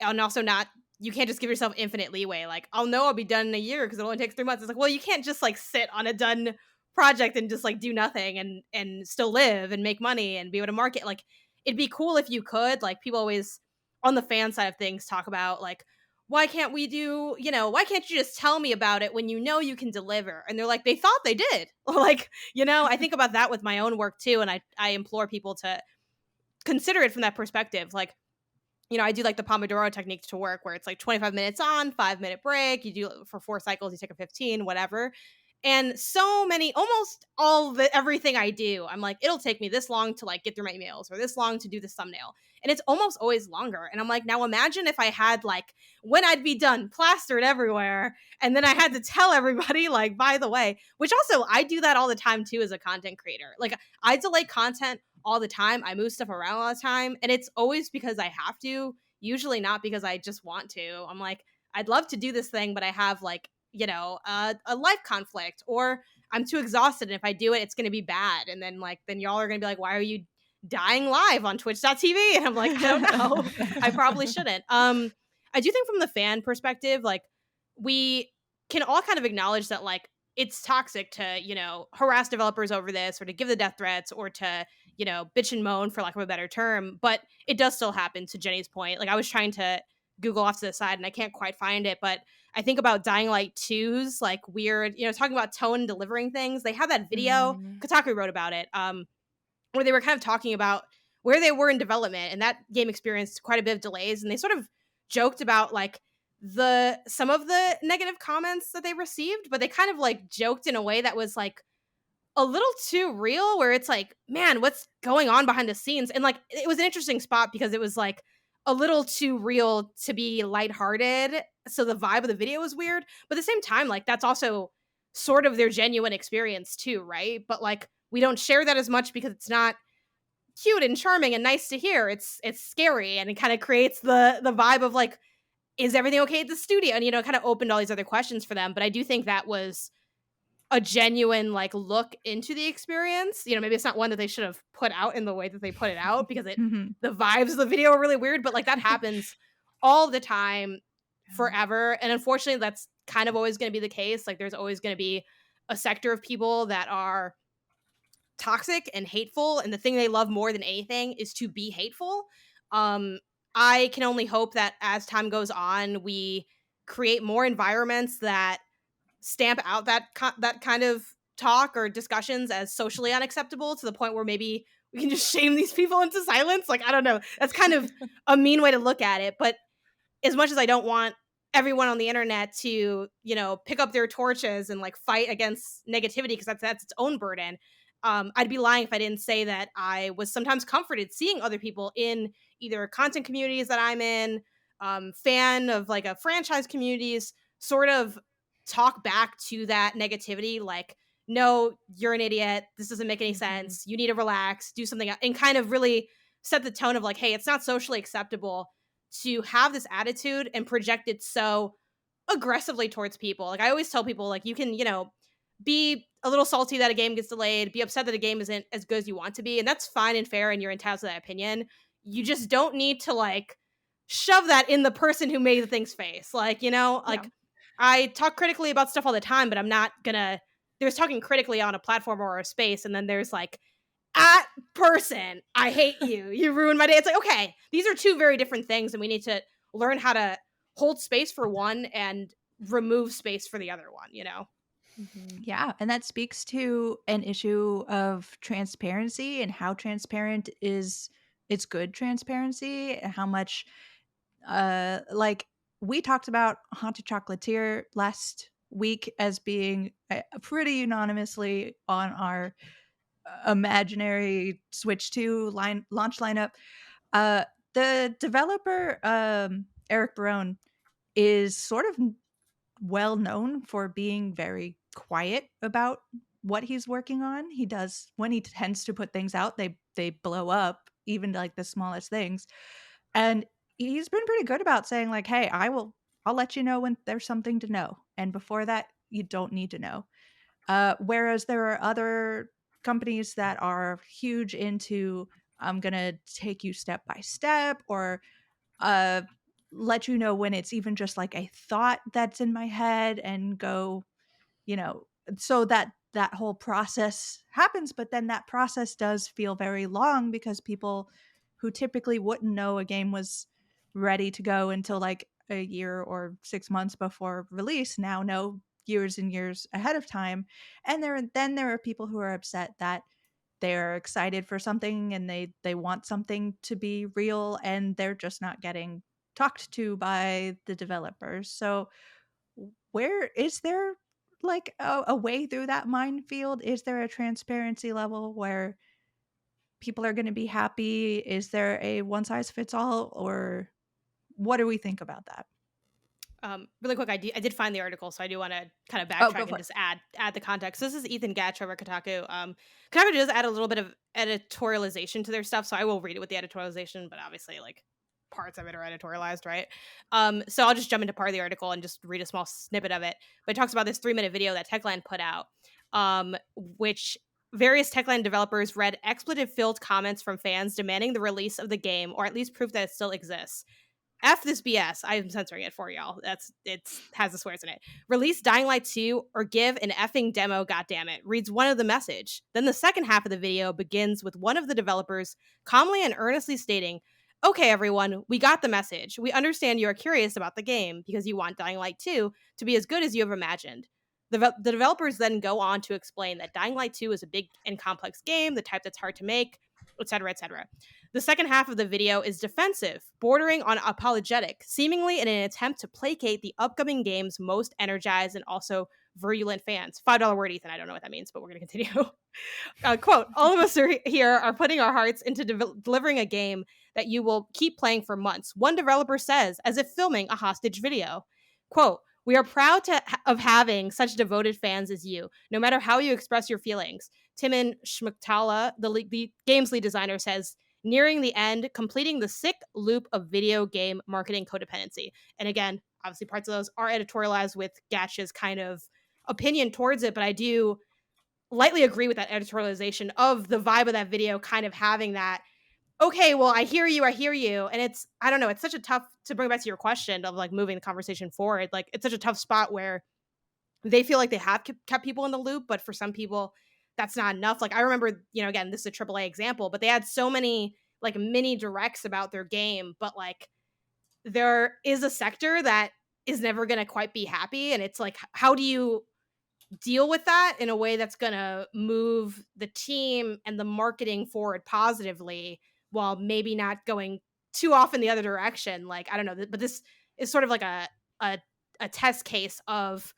and also not, you can't just give yourself infinite leeway. Like I'll be done in a year because it only takes 3 months. It's like, well, you can't just like sit on a done project and just like do nothing and still live and make money and be able to market. Like it'd be cool if you could. Like people always on the fan side of things talk about like, why can't we do, why can't you just tell me about it when you know you can deliver? And they're like, they thought they did. Like, I think about that with my own work too. And I implore people to consider it from that perspective. Like, I do like the Pomodoro technique to work where it's like 25 minutes on, 5-minute break. You do it for 4 cycles, you take a 15, whatever. And so many, almost everything I do, I'm like, it'll take me this long to like get through my emails or this long to do this thumbnail. And it's almost always longer. And I'm like, now imagine if I had like when I'd be done plastered everywhere. And then I had to tell everybody like, by the way, which also I do that all the time too as a content creator. Like I delay content all the time. I move stuff around all the time. And it's always because I have to, usually not because I just want to. I'm like, I'd love to do this thing, but I have like, a life conflict, or I'm too exhausted. And if I do it, it's going to be bad. And then y'all are going to be like, why are you dying live on twitch.tv. And I'm like, I don't know. I probably shouldn't. I do think from the fan perspective, like, we can all kind of acknowledge that, like, it's toxic to, harass developers over this, or to give the death threats, or to, bitch and moan, for lack of a better term. But it does still happen, to Jenny's point. Like, I was trying to Google off to the side and I can't quite find it, but I think about Dying Light 2's like weird, talking about tone delivering things. They had that video, Kotaku wrote about it, where they were kind of talking about where they were in development, and that game experienced quite a bit of delays, and they sort of joked about like some of the negative comments that they received, but they kind of like joked in a way that was like a little too real, where it's like, man, what's going on behind the scenes? And like, it was an interesting spot because it was like a little too real to be lighthearted. So the vibe of the video was weird, but at the same time, like, that's also sort of their genuine experience too, right? But like, we don't share that as much because it's not cute and charming and nice to hear. It's scary, and it kind of creates the vibe of like, is everything okay at the studio? And kind of opened all these other questions for them. But I do think that was a genuine like look into the experience. Maybe it's not one that they should have put out in the way that they put it out, because the vibes of the video are really weird, but like, that happens all the time, forever. And unfortunately, that's kind of always going to be the case. Like, there's always going to be a sector of people that are toxic and hateful, and the thing they love more than anything is to be hateful. I can only hope that as time goes on, we create more environments that stamp out that kind of talk or discussions as socially unacceptable, to the point where maybe we can just shame these people into silence. Like, I don't know. That's kind of a mean way to look at it. But as much as I don't want everyone on the internet to, pick up their torches and like fight against negativity, because that's its own burden, I'd be lying if I didn't say that I was sometimes comforted seeing other people in either content communities that I'm in, fan of like a franchise communities, sort of talk back to that negativity, like, no, you're an idiot, this doesn't make any sense, you need to relax, do something, and kind of really set the tone of like, hey, it's not socially acceptable to have this attitude and project it so aggressively towards people. Like, I always tell people, like, you can, be a little salty that a game gets delayed, be upset that a game isn't as good as you want to be, and that's fine and fair, and you're entitled to that opinion. You just don't need to like shove that in the person who made the thing's face. Like, like, I talk critically about stuff all the time, but I'm not gonna, there's talking critically on a platform or a space, and then there's like, at person, I hate you, you ruined my day. It's like, okay, these are two very different things, and we need to learn how to hold space for one and remove space for the other one, Yeah, and that speaks to an issue of transparency, and how transparent is it's good transparency, and how much like, we talked about Haunted Chocolatier last week as being pretty unanimously on our imaginary Switch 2 launch lineup. The developer, Eric Barone, is sort of well known for being very quiet about what he's working on. He does, when he tends to put things out, they blow up, even like the smallest things. And he's been pretty good about saying like, hey, I'll let you know when there's something to know. And before that, you don't need to know. Whereas there are other companies that are huge into, I'm going to take you step by step, or let you know when it's even just like a thought that's in my head, and go, so that whole process happens. But then that process does feel very long, because people who typically wouldn't know a game was ready to go until like a year or 6 months before release now know years and years ahead of time. And there are people who are upset that they're excited for something, and they want something to be real, and they're just not getting talked to by the developers. So where is there like a way through that minefield? Is there a transparency level where people are going to be happy? Is there a one size fits all, or what do we think about that? Really quick, I did find the article, so I do want to kind of Oh, go backtrack for and it. just add the context. So this is Ethan Gatch over Kotaku. Kotaku does add a little bit of editorialization to their stuff, so I will read it with the editorialization, but obviously, like, parts of it are editorialized, right? So I'll just jump into part of the article and just read a small snippet of it. But it talks about this 3-minute video that Techland put out, which various Techland developers read expletive-filled comments from fans demanding the release of the game, or at least proof that it still exists. F this BS. I'm censoring it for y'all. It's has the swears in it. Release Dying Light 2 or give an effing demo, goddammit, reads one of the message. Then the second half of the video begins with one of the developers calmly and earnestly stating, "Okay, everyone, we got the message. We understand you are curious about the game because you want Dying Light 2 to be as good as you have imagined." The developers then go on to explain that Dying Light 2 is a big and complex game, the type that's hard to make, etc., etc. The second half of the video is defensive, bordering on apologetic, seemingly in an attempt to placate the upcoming game's most energized and also virulent fans. $5 word, Ethan. I don't know what that means, but we're going to continue. Quote, all of us here are putting our hearts into delivering a game that you will keep playing for months, one developer says, as if filming a hostage video. Quote, we are proud of having such devoted fans as you, no matter how you express your feelings. Timon Schmuktala, the game's lead designer, says, nearing the end, completing the sick loop of video game marketing codependency. And again, obviously parts of those are editorialized with Gatch's kind of opinion towards it, but I do lightly agree with that editorialization of the vibe of that video kind of having that, okay, well, I hear you. And it's, I don't know, it's such a tough, to bring back to your question of like moving the conversation forward, like it's such a tough spot where they feel like they have kept people in the loop, but for some people, that's not enough. Like I remember, again, this is a AAA example, but they had so many like mini directs about their game, but like there is a sector that is never going to quite be happy. And it's like, how do you deal with that in a way that's going to move the team and the marketing forward positively while maybe not going too off in the other direction? Like, I don't know, but this is sort of like a test case of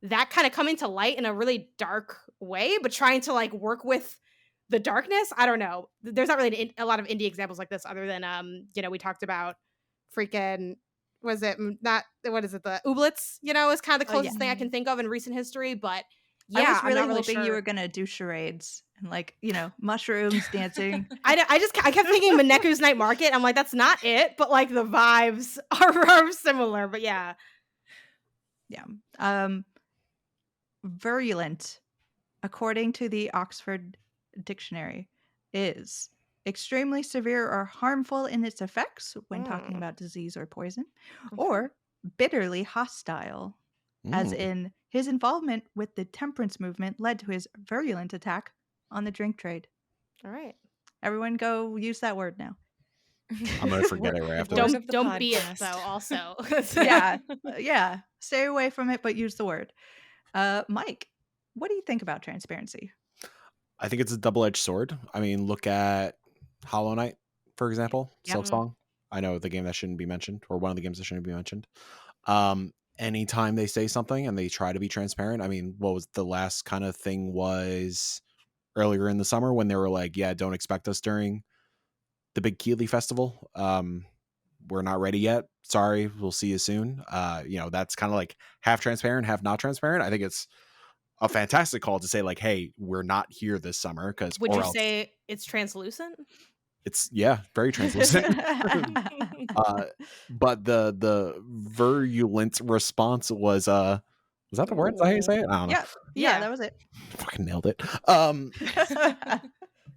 that kind of coming to light in a really dark way, but trying to like work with the darkness. I don't know. There's not really a lot of indie examples like this other than, we talked about freaking, was it not, what is it? The Ooblets, is kind of the closest thing I can think of in recent history, but yeah, I was really I'm not hoping sure. you were going to do charades and like, mushrooms dancing. I kept thinking Mineku's Night Market. I'm like, that's not it, but like the vibes are similar, but yeah. Yeah. Virulent, according to the Oxford Dictionary, is extremely severe or harmful in its effects when talking about disease or poison, or bitterly hostile, as in his involvement with the temperance movement led to his virulent attack on the drink trade. All right. Everyone go use that word now. I'm going to forget it right after this. Don't be it, though, also. Yeah. Stay away from it, but use the word. Mike, what do you think about transparency? I think it's a double-edged sword. I mean, look at Hollow Knight, for example, Silksong. I know the game that shouldn't be mentioned, or one of the games that shouldn't be mentioned. Anytime they say something and they try to be transparent, I mean, what was the last kind of thing was earlier in the summer when they were like, yeah, don't expect us during the big Keighley festival. We're not ready yet. Sorry, we'll see you soon. That's kind of like half transparent, half not transparent. I think it's a fantastic call to say like, hey, we're not here this summer. Because would you say it's translucent? It's very translucent. But the virulent response was that the word? Is that how you say it? I don't know. Yeah, that was it. Fucking nailed it.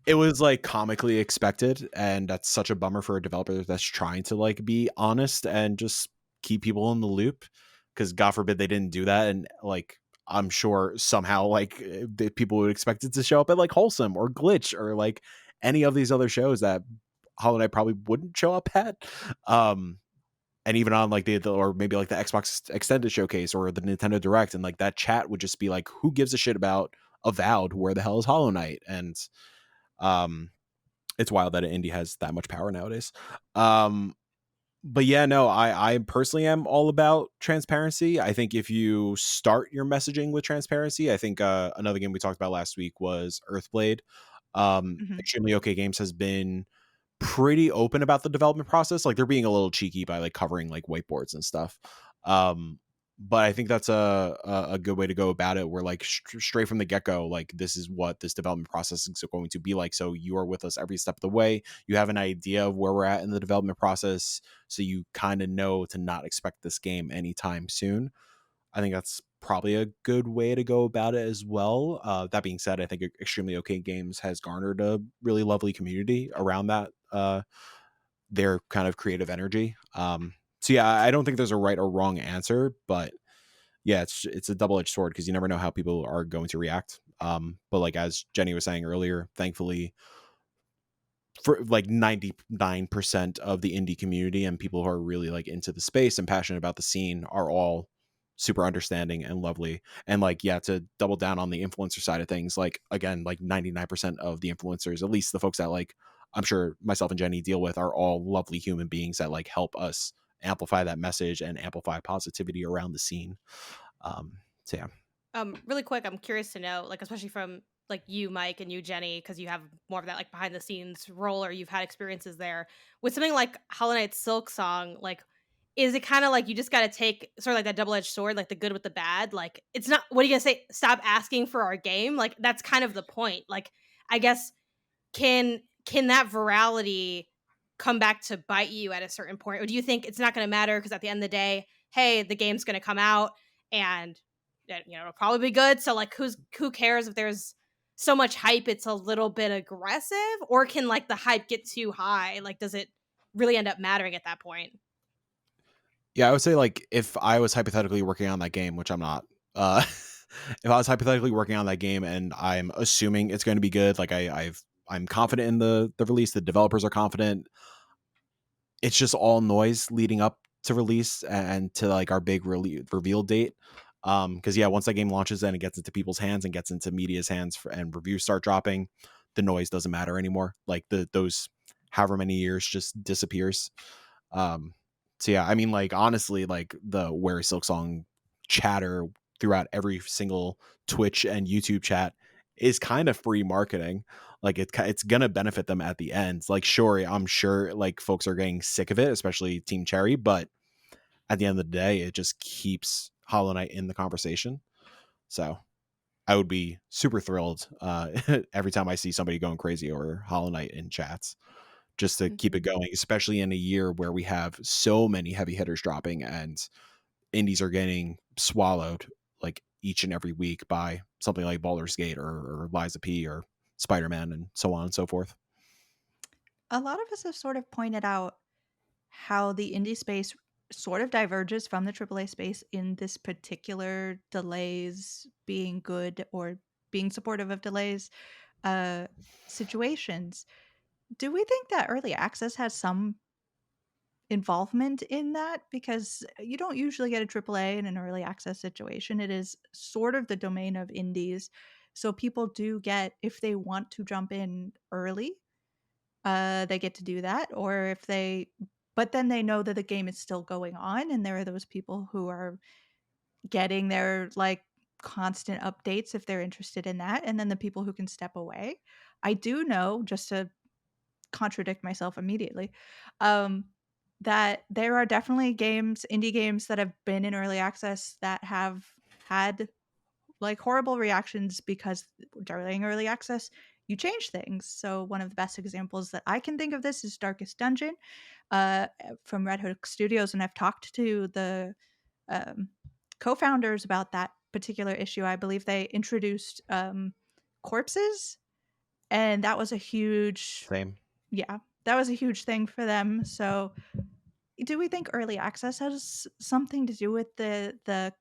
It was like comically expected, and that's such a bummer for a developer that's trying to like be honest and just keep people in the loop, because God forbid they didn't do that, and like I'm sure somehow like the people would expect it to show up at like Wholesome or Glitch or like any of these other shows that Hollow Knight probably wouldn't show up at. And even on like the or maybe like the Xbox Extended Showcase or the Nintendo Direct, and like that chat would just be like, who gives a shit about Avowed? Where the hell is Hollow Knight? And it's wild that an indie has that much power nowadays. But yeah, no, I personally am all about transparency. I think if you start your messaging with transparency, I think another game we talked about last week was Earthblade. Extremely OK Games has been pretty open about the development process. Like they're being a little cheeky by like covering like whiteboards and stuff. But I think that's a good way to go about it. We're like straight from the get-go, like this is what this development process is going to be like. So you are with us every step of the way. You have an idea of where we're at in the development process, so you kind of know to not expect this game anytime soon. I think that's probably a good way to go about it as well. That being said, I think Extremely OK Games has garnered a really lovely community around that, their kind of creative energy. So yeah, I don't think there's a right or wrong answer, but yeah, it's a double-edged sword because you never know how people are going to react. But like as Jenny was saying earlier, thankfully for like 99% of the indie community and people who are really like into the space and passionate about the scene are all super understanding and lovely. And like, yeah, to double down on the influencer side of things, like again, like 99% of the influencers, at least the folks that like I'm sure myself and Jenny deal with, are all lovely human beings that like help us amplify that message and amplify positivity around the scene. So yeah. Really quick, I'm curious to know, like, especially from like you, Mike, and you, Jenny, because you have more of that like behind the scenes role, or you've had experiences there with something like Hollow Knight's Silk Song. Like, is it kind of like you just got to take sort of like that double edged sword, like the good with the bad? Like, it's not. What are you gonna say? Stop asking for our game. Like, that's kind of the point. Like, I guess can that virality come back to bite you at a certain point, or do you think it's not going to matter because at the end of the day, hey, the game's going to come out and it'll probably be good, so like who cares if there's so much hype it's a little bit aggressive, or can like the hype get too high? Like, does it really end up mattering at that point? Yeah, I would say like if I was hypothetically working on that game, which I'm not, if I was hypothetically working on that game and I'm assuming it's going to be good, like I'm confident in the release, the developers are confident. It's just all noise leading up to release and to like our big reveal date. Because yeah, once that game launches and it gets into people's hands and gets into media's hands and reviews start dropping, the noise doesn't matter anymore. Like those however many years just disappears. Um, so yeah, I mean, like honestly, like the Where Silk Song chatter throughout every single Twitch and YouTube chat is kind of free marketing. Like it's gonna benefit them at the end. Like sure, I'm sure like folks are getting sick of it, especially Team Cherry, but at the end of the day, it just keeps Hollow Knight in the conversation. So I would be super thrilled every time I see somebody going crazy over Hollow Knight in chats, just to keep it going, especially in a year where we have so many heavy hitters dropping and indies are getting swallowed like each and every week by something like Baldur's Gate or Liza P or Spider-Man and so on and so forth. A lot of us have sort of pointed out how the indie space sort of diverges from the AAA space in this particular delays being good or being supportive of delays uh, situations. Do we think that early access has some involvement in that? Because you don't usually get a AAA in an early access situation. It is sort of the domain of indies. So people do get, if they want to jump in early, they get to do that. Or if they, but then they know that the game is still going on, and there are those people who are getting their like constant updates if they're interested in that, and then the people who can step away. I do know, just to contradict myself immediately, um, that there are definitely games, indie games that have been in early access that have had like horrible reactions because during early access you change things. So one of the best examples that I can think of this is Darkest Dungeon from Red Hook Studios, and I've talked to the um, co-founders about that particular issue. I believe they introduced corpses, and that was a huge, Same. yeah, that was a huge thing for them. So do we think early access has something to do with the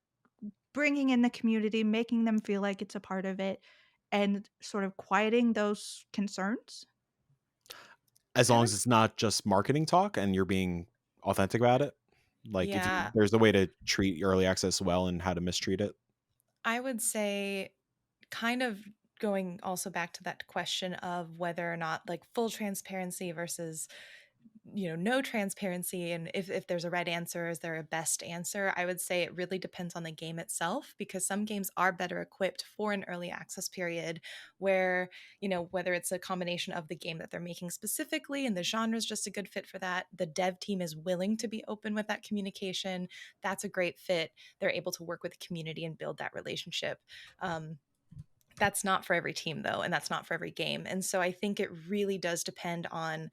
bringing in the community, making them feel like it's a part of it, and sort of quieting those concerns? As long I would as it's not just marketing talk and you're being authentic about it. Like if Yeah, there's the way to treat early access well and how to mistreat it. I would say kind of going also back to that question of whether or not like full transparency versus no transparency, and if there's a right answer, is there a best answer? I would say it really depends on the game itself, because some games are better equipped for an early access period where whether it's a combination of the game that they're making specifically and the genre is just a good fit for that, the dev team is willing to be open with that communication, that's a great fit, they're able to work with the community and build that relationship. That's not for every team though, and that's not for every game. And so I think it really does depend on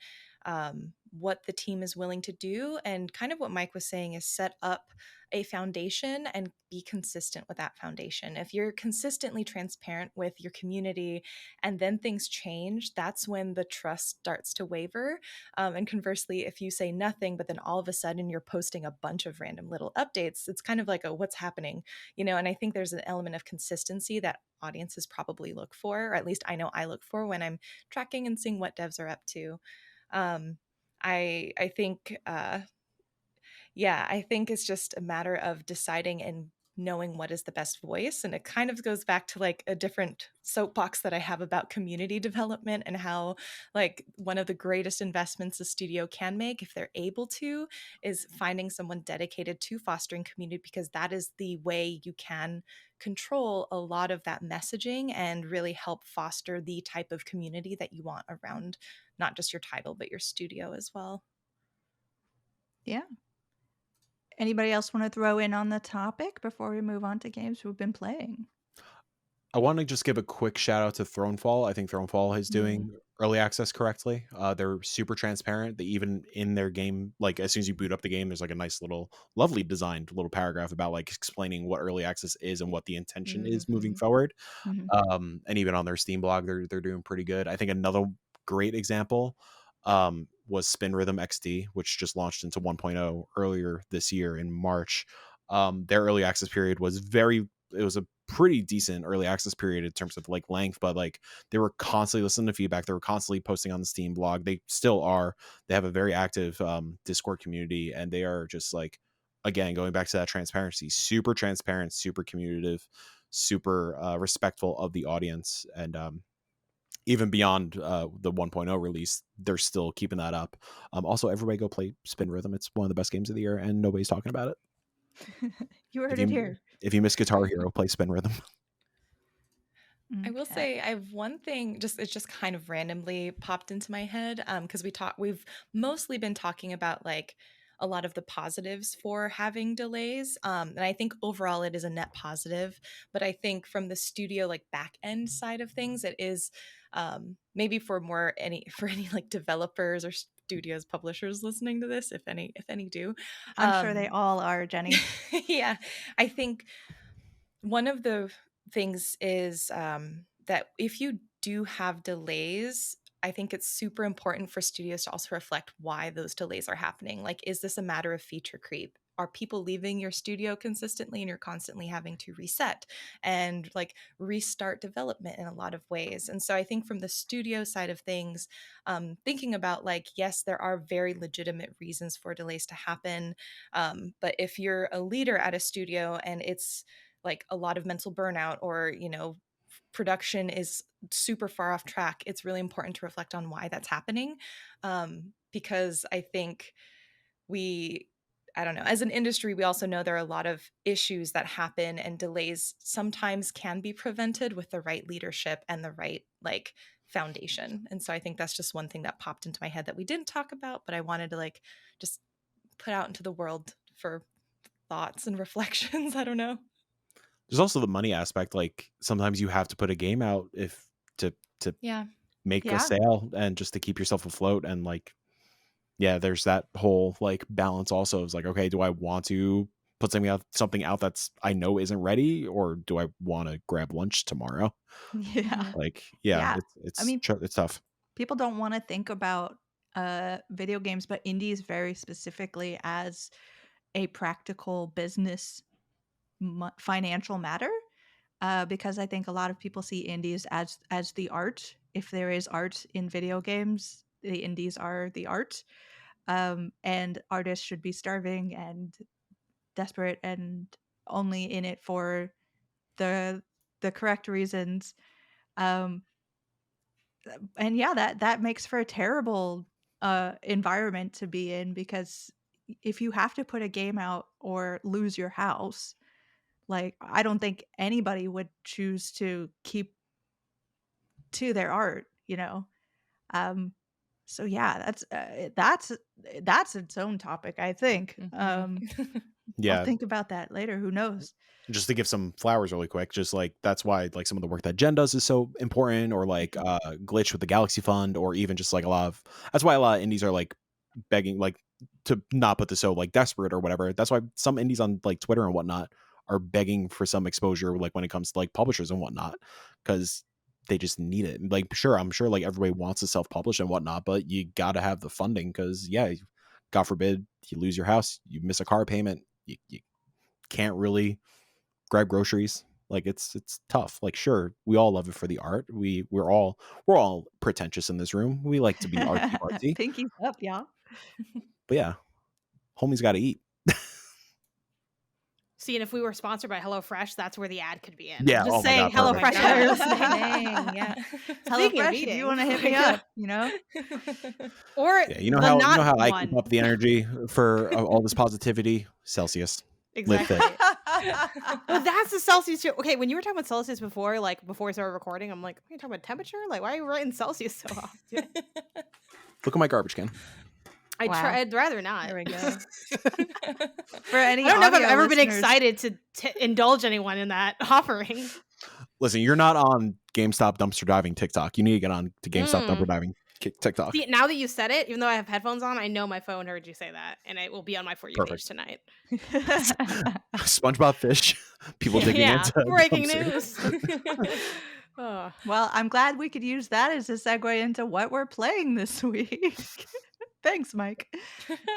what the team is willing to do. And kind of what Mike was saying is set up a foundation and be consistent with that foundation. If you're consistently transparent with your community and then things change, that's when the trust starts to waver. And conversely, if you say nothing, but then all of a sudden you're posting a bunch of random little updates, it's kind of like a what's happening, and I think there's an element of consistency that audiences probably look for, or at least I know I look for when I'm tracking and seeing what devs are up to. Um, I think I think it's just a matter of deciding and knowing what is the best voice. And it kind of goes back to like a different soapbox that I have about community development and how like one of the greatest investments a studio can make if they're able to is finding someone dedicated to fostering community, because that is the way you can control a lot of that messaging and really help foster the type of community that you want around not just your title but your studio as well. Yeah. Anybody else want to throw in on the topic before we move on to games we've been playing? I want to just give a quick shout out to Thronefall. I think Thronefall is doing Mm. early access correctly. They're super transparent. They even in their game, like as soon as you boot up the game, there's like a nice little, lovely designed little paragraph about like explaining what early access is and what the intention is moving Mhm. forward. Mhm. And even on their Steam blog, they're doing pretty good. I think another great example was Spin Rhythm XD, which just launched into 1.0 earlier this year in March. Their early access period was it was a pretty decent early access period in terms of like length, but like they were constantly listening to feedback. They were constantly posting on the Steam blog. They still are. They have a very active Discord community, and they are just like, again, going back to that transparency, super transparent, super communicative, super respectful of the audience. And even beyond the 1.0 release, they're still keeping that up. Also, everybody go play Spin Rhythm. It's one of the best games of the year, and nobody's talking about it. You If heard it you here. if you miss Guitar Hero, play Spin Rhythm. I will Okay. say I have one thing, just it's just kind of randomly popped into my head, because we've mostly been talking about like a lot of the positives for having delays, and I think overall it is a net positive. But I think from the studio like back end side of things, it is maybe for any like developers or studios publishers listening to this, if any do. I'm sure they Um, all are, Jenny. yeah, I think one of the things is that if you do have delays, I think it's super important for studios to also reflect why those delays are happening. Like, is this a matter of feature creep? Are people leaving your studio consistently and you're constantly having to reset and like restart development in a lot of ways? And so I think from the studio side of things, thinking about like, yes, there are very legitimate reasons for delays to happen. But if you're a leader at a studio and it's like a lot of mental burnout or production is super far off track, it's really important to reflect on why that's happening, because I think we I don't know, as an industry we also know there are a lot of issues that happen, and delays sometimes can be prevented with the right leadership and the right like foundation. And so I think that's just one thing that popped into my head that we didn't talk about, but I wanted to like just put out into the world for thoughts and reflections. I don't know. There's also the money aspect. Like sometimes you have to put a game out if to Yeah. make a Yeah. sale and just to keep yourself afloat. And like, yeah, there's that whole like balance also. It's like, okay, do I want to put something out that's I know isn't ready, or do I want to grab lunch tomorrow? Yeah. Mhm. Like, yeah, Yeah. I mean, it's tough. people don't want to think about video games, but indies very specifically as a practical business financial matter. Because I think a lot of people see indies as the art. If there is art in video games, the indies are the art. And artists should be starving and desperate and only in it for the correct reasons. Um, and yeah, that makes for a terrible environment to be in, because if you have to put a game out or lose your house, like I don't think anybody would choose to keep to their art, you know. Um So yeah, that's its own topic, I think. I'll Yeah, think about that later. Who knows? just to give some flowers really quick, just like that's why like some of the work that Jen does is so important, or like Glitch with the Galaxy Fund, or even just like that's why a lot of indies are like begging like to not put this so like desperate or whatever. That's why some indies on like Twitter and whatnot are begging for some exposure, like when it comes to like publishers and whatnot, because they just need it. Like sure, I'm sure like everybody wants to self-publish and whatnot, but you gotta have the funding because yeah, God forbid you lose your house, you miss a car payment, you can't really grab groceries. Like it's tough. Like sure, we all love it for the art. We're all pretentious in this room. We like to be artsy fartsy. Pinkies up, y'all. But yeah, homies got to eat. See, and if we were sponsored by HelloFresh, that's where the ad could be in. Yeah, I'm just oh my saying, God, perfect. HelloFresh, how you're listening. Dang, yeah. Speaking of HelloFresh, if you want to hit me eating. up, you know. Or Yeah, you know the how not I one. keep up the energy for all this positivity. Celsius. Live Exactly. fit. Oh, that's the Celsius too. Okay, when you were talking about Celsius before, like before we started recording, I'm like, are you talking about temperature? Like, why are you writing Celsius so often? Look at my garbage can. Wow. I'd rather not. There we go. For any I don't know if I've audio ever been listeners- excited to indulge anyone in that offering. Listen, you're not on GameStop dumpster diving TikTok. You need to get on to GameStop dumpster diving TikTok. See, now that you said it, even though I have headphones on, I know my phone heard you say that, and it will be on my For You page tonight. SpongeBob fish. People digging into breaking dumpster. news. Oh. Well, I'm glad we could use that as a segue into what we're playing this week. Thanks, Mike.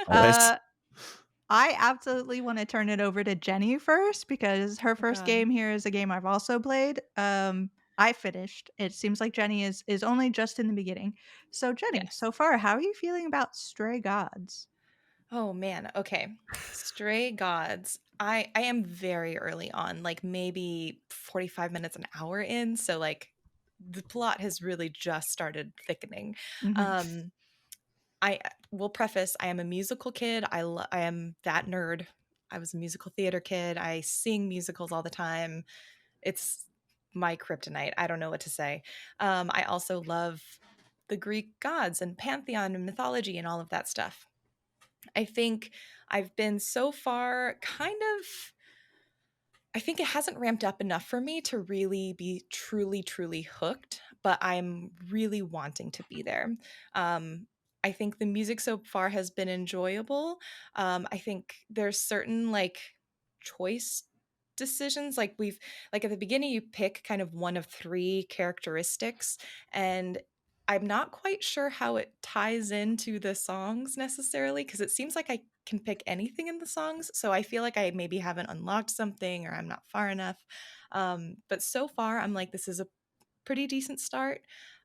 I absolutely want to turn it over to Jenny first because her first game here is a game I've also played. I finished. It seems like Jenny is only just in the beginning. So Jenny, so far, how are you feeling about Stray Gods? Oh man, okay. Stray Gods. I am very early on, like maybe 45 minutes an hour in, so like the plot has really just started thickening. I will preface, I am a musical kid. I am that nerd. I was a musical theater kid. I sing musicals all the time. It's my kryptonite. I don't know what to say. I also love the Greek gods and pantheon and mythology and all of that stuff. I think I've been so far I think it hasn't ramped up enough for me to really be truly hooked, but I'm really wanting to be there. I think the music so far has been enjoyable. I think there's certain like choice decisions, like at the beginning you pick kind of one of 3 characteristics, and I'm not quite sure how it ties into the songs necessarily, because it seems like I can pick anything in the songs, so I feel like I maybe haven't unlocked something or I'm not far enough. But so far I'm like, this is a pretty decent start.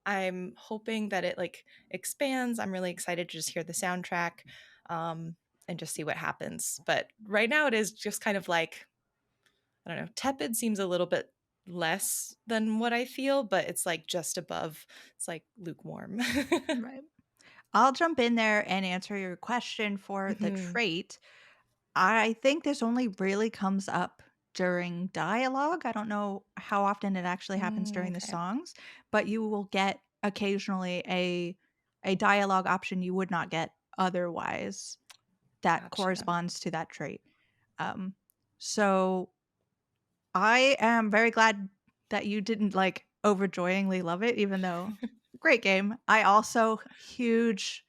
I'm hoping that it like expands. I'm really excited to just hear the soundtrack and just see what happens. But right now it is just kind of like, I don't know, tepid seems a little bit less than what I feel, but it's like just above. It's like lukewarm. Right. I'll jump in there and answer your question for the trait. I think this only really comes up during dialogue. I don't know how often it actually happens during the songs, but you will get occasionally a dialogue option you would not get otherwise that corresponds to that trait. So I am very glad that you didn't like overjoyingly love it, even though great game. I also huge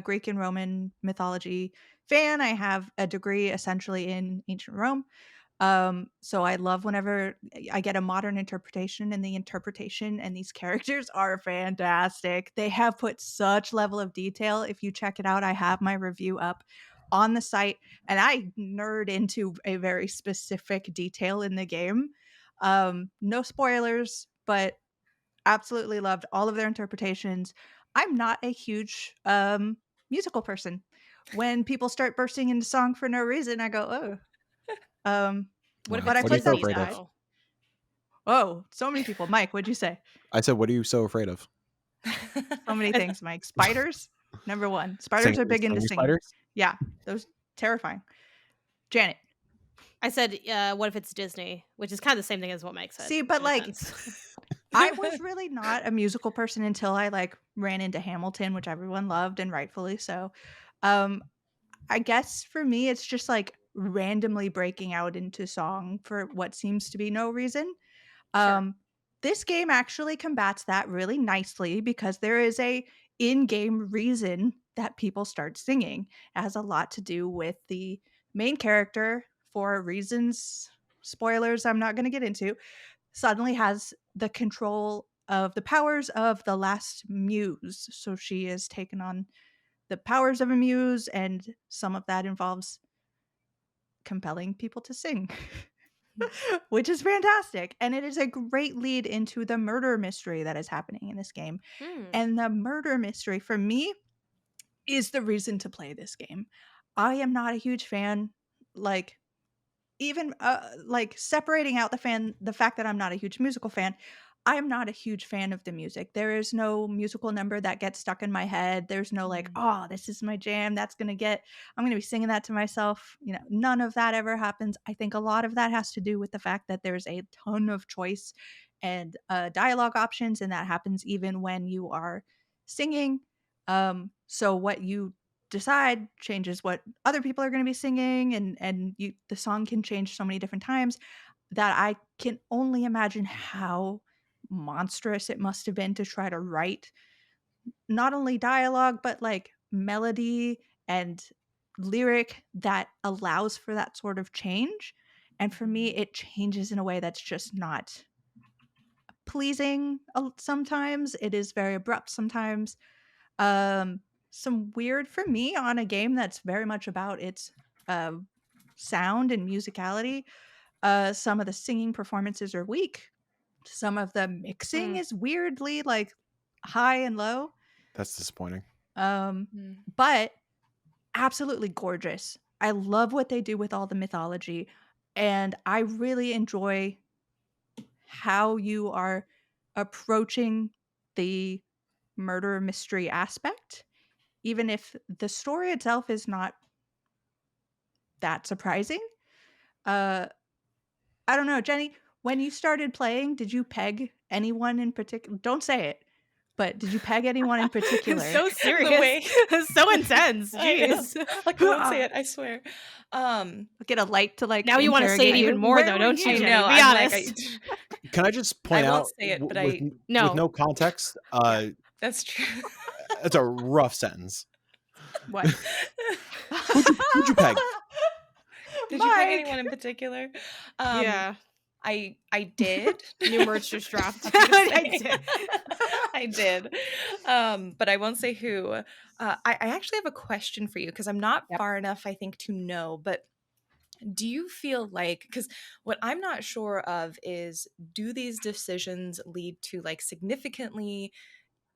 Greek and Roman mythology fan. I have a degree essentially in ancient Rome. So I love whenever I get a modern interpretation, and the interpretation and these characters are fantastic. They have put such level of detail. If you check it out, I have my review up on the site, and I nerd into a very specific detail in the game. No spoilers, but absolutely loved all of their interpretations. I'm not a huge musical person. When people start bursting into song for no reason, I go, oh. What if But I it's What are you put so them afraid aside. of? Oh, so many people. Mike, what'd you say? I said, what are you so afraid of? So many things, Mike. Spiders, number 1. Spiders are big into singing. Spiders? Yeah, those terrifying. Janet. I said, what if it's Disney? Which is kind of the same thing as what Mike said. See, but like I was really not a musical person until I, like, ran into Hamilton, which everyone loved, and rightfully so. Um, I guess for me, it's just, like, randomly breaking out into song for what seems to be no reason. Sure. Um, this game actually combats that really nicely because there is a in-game reason that people start singing. It has a lot to do with the main character for reasons spoilers I'm not gonna get into, suddenly has the control of the powers of the last muse. So she has taken on the powers of a muse, and some of that involves compelling people to sing, which is fantastic. And it is a great lead into the murder mystery that is happening in this game. Hmm. And the murder mystery for me is the reason to play this game. I am not a huge fan, like, even like separating out the fact that I'm not a huge musical fan, I am not a huge fan of the music. There is no musical number that gets stuck in my head. There's no like, Mm. oh, this is my jam. I'm gonna be singing that to myself. None of that ever happens. I think a lot of that has to do with the fact that there's a ton of choice and dialogue options, and that happens even when you are singing. So what you decide changes what other people are going to be singing, and the song can change so many different times that I can only imagine how monstrous it must have been to try to write not only dialogue but like melody and lyric that allows for that sort of change. And for me, it changes in a way that's just not pleasing. Sometimes it is very abrupt, sometimes some weird for me on a game that's very much about its uh, sound and musicality. Some of the singing performances are weak. Some of the mixing Mm. is weirdly like high and low. That's disappointing. Um, Mm. but absolutely gorgeous. I love what they do with all the mythology, and I really enjoy how you are approaching the murder mystery aspect, even if the story itself is not that surprising. Uh, I don't know, Jenny, when you started playing, did you peg anyone in particular? Don't say it, but did you peg anyone in particular? So The serious. way So intense. I know. Jeez. Like, I won't say it, I swear. Get a light to like Now you want to say it interrogate even you. more, Where though, were don't you, I you? Jenny? know, Be I'm like, honest. Can I just I point won't out say it, but with No. no context? Yeah. That's true. It's a rough sentence. What? Who'd you peg? Did you pick Mike! anyone in particular? Yeah. I did. New merch just dropped. I was gonna I say. did. I did. But I won't say who. I actually have a question for you because I'm not Yep. far enough, I think, to know. But do you feel like, because what I'm not sure of is, do these decisions lead to like significantly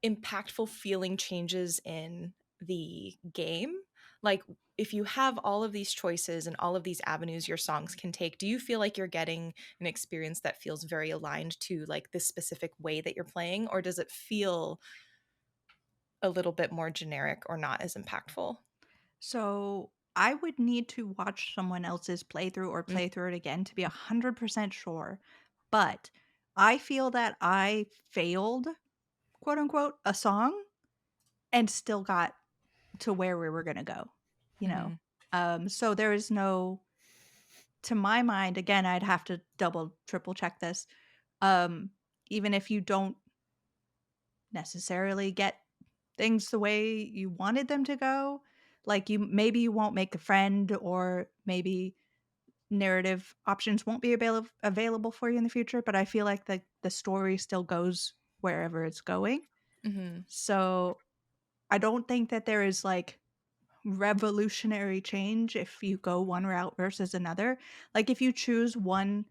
impactful feeling changes in the game? Like, if you have all of these choices and all of these avenues your songs can take, do you feel like you're getting an experience that feels very aligned to like this specific way that you're playing, or does it feel a little bit more generic or not as impactful? So I would need to watch someone else's playthrough or Mm. play through it again to be 100% sure. But I feel that I failed, quote unquote, a song and still got to where we were going to go, you know? Mhm. So there is no, to my mind, again, I'd have to double, triple check this. Um, Even if you don't necessarily get things the way you wanted them to go, like maybe you won't make a friend, or maybe narrative options won't be available for you in the future, but I feel like the story still goes wherever it's going. Mhm. So I don't think that there is like revolutionary change if you go one route versus another. Like if you choose one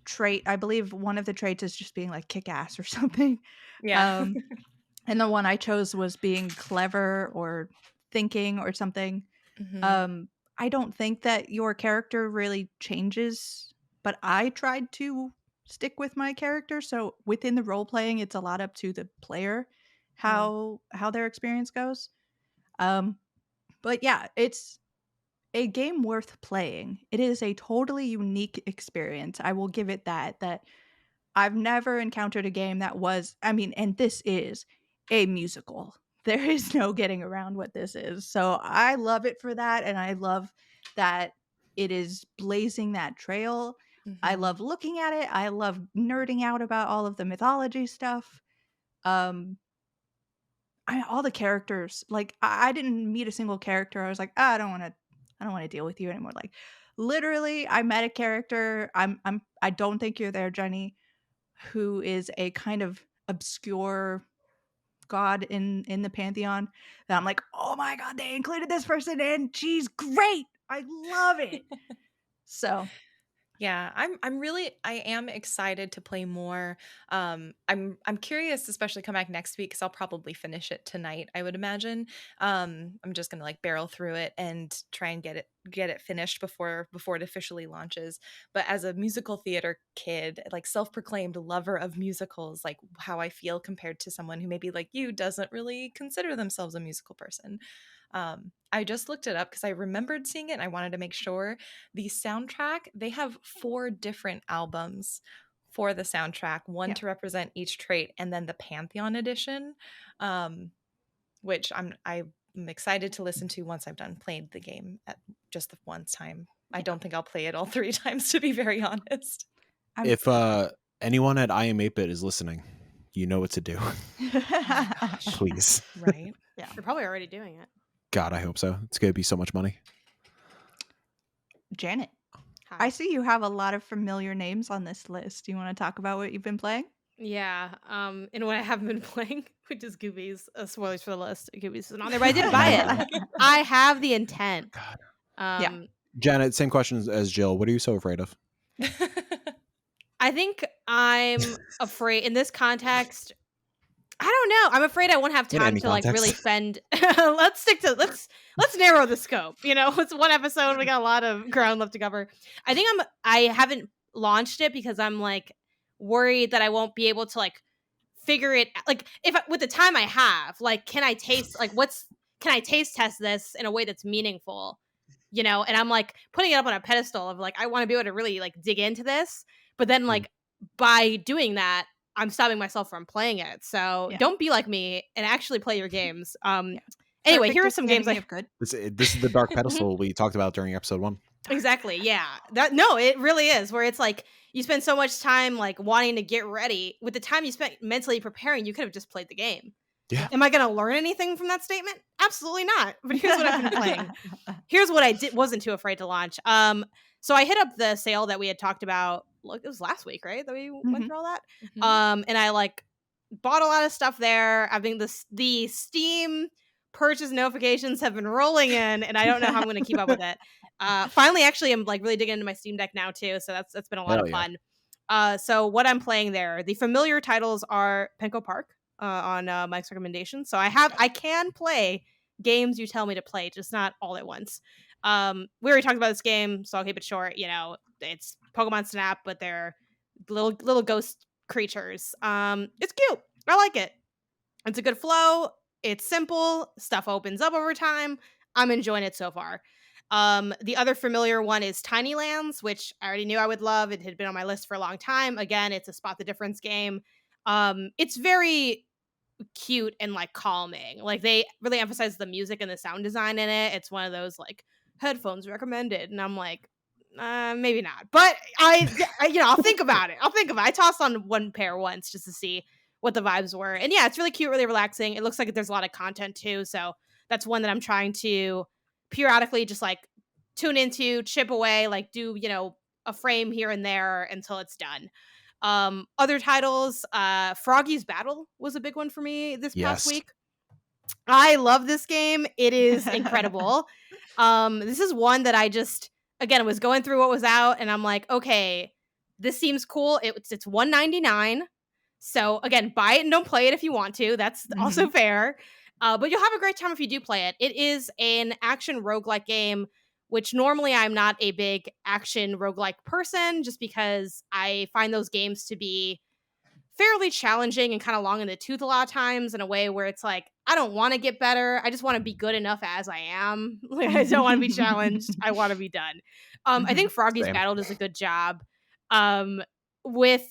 trait, I believe one of the traits is just being like kick ass or something. Yeah. Um and the one I chose was being clever or thinking or something. Mhm. Um, I don't think that your character really changes, but I tried to stick with my character. So within the role playing, it's a lot up to the player Mm. how their experience goes. Um, but yeah, it's a game worth playing. It is a totally unique experience. I will give it that. That I've never encountered a game that was, I mean, and this is a musical. There is no getting around what this is. So I love it for that, and I love that it is blazing that trail. I Mhm. love looking at it. I love nerding out about all of the mythology stuff. Um, all the characters, like, I didn't meet a single character. I was like, "Ah, I don't wanna deal with you anymore." Like, literally, I met a character, I don't think you're there, Jenny, who is a kind of obscure god in the pantheon that I'm like, "Oh my god, they included this person in, she's great, I love it." So, Yeah, I am excited to play more. I'm curious, especially come back next week because I'll probably finish it tonight, I would imagine. I'm just gonna like barrel through it and try and get it finished before it officially launches. But as a musical theater kid, like self-proclaimed lover of musicals, like how I feel compared to someone who maybe like you doesn't really consider themselves a musical person. I just looked it up because I remembered seeing it and I wanted to make sure. The soundtrack, they have 4 different albums for the soundtrack, one yeah. to represent each trait, and then the Pantheon edition, um, which I'm excited to listen to once I've done played the game at just the one time. I don't think I'll play it all 3 times, to be very honest. I'm If anyone at I Am 8-Bit is listening, you know what to do. Oh my gosh. Please. Right? Yeah. They're probably already doing it. God, I hope so. It's going to be so much money. Janet, Hi. I see you have a lot of familiar names on this list. Do you wanna talk about what you've been playing? Yeah, and what I haven't been playing, which is Goobies. Spoilers for the list. Goobies isn't on there, but I did buy it. I have the intent. God. Yeah. Janet, same question as Jill. What are you so afraid of? I think I'm afraid in this context. I don't know. I'm afraid I won't have In time any to like really context. spend. let's narrow the scope. You know, it's one episode. We got a lot of ground left to cover. I haven't launched it because I'm like worried that I won't be able to like figure it like with the time I have, like can I taste can I taste test this in a way that's meaningful, you know? And I'm like putting it up on a pedestal of like I want to be able to really like dig into this, but then like by doing that I'm stopping myself from playing it. So Yeah. don't be like me and actually play your games. Yeah. Anyway, Perfect here are some games insanity of good. This is the dark pedestal we talked about during episode 1. Exactly. Yeah. It really is where it's like you spend so much time like wanting to get ready. With the time you spent mentally preparing, you could have just played the game. Yeah. Am I going to learn anything from that statement? Absolutely not. But here's what I've been playing. Here's what I wasn't too afraid to launch. So I hit up the sale that we had talked about. Look, it was last week, right? That we went through all that. And I like bought a lot of stuff there. I think the Steam purchase notifications have been rolling in, and I don't know how I'm going to keep up with it. Finally, actually, I'm like really digging into my Steam Deck now too, so that's been a lot Hell of yeah. fun. So what I'm playing there, the familiar titles are Penco Park on Mike's recommendation. So I can play games you tell me to play, just not all at once. We already talked about this game, so I'll keep it short. You know, it's Pokemon Snap, but they're little ghost creatures. It's cute. I like it. It's a good flow. It's simple. Stuff opens up over time. I'm enjoying it so far. The other familiar one is Tiny Lands, which I already knew I would love. It had been on my list for a long time. Again, it's a spot the difference game. It's very cute and like calming. Like they really emphasize the music and the sound design in it. It's one of those like headphones recommended, and I'm like, maybe not. But I'll think about it. I tossed on one pair once just to see what the vibes were, and yeah, it's really cute, really relaxing. It looks like there's a lot of content too, so that's one that I'm trying to periodically just like tune into, chip away, like do a frame here and there until it's done. Other titles, Froggy's Battle was a big one for me this past Yes. week. I love this game. It is incredible. This is one that I just again was going through what was out, and I'm like, okay, this seems cool. It's $1.99. So again, buy it and don't play it if you want to. That's also fair. But you'll have a great time if you do play it. It is an action roguelike game, which normally I'm not a big action roguelike person just because I find those games to be fairly challenging and kind of long in the tooth a lot of times in a way where it's like, I don't want to get better. I just want to be good enough as I am. Like, I don't want to be challenged. I want to be done. I think Froggy's Same. Battle does a good job with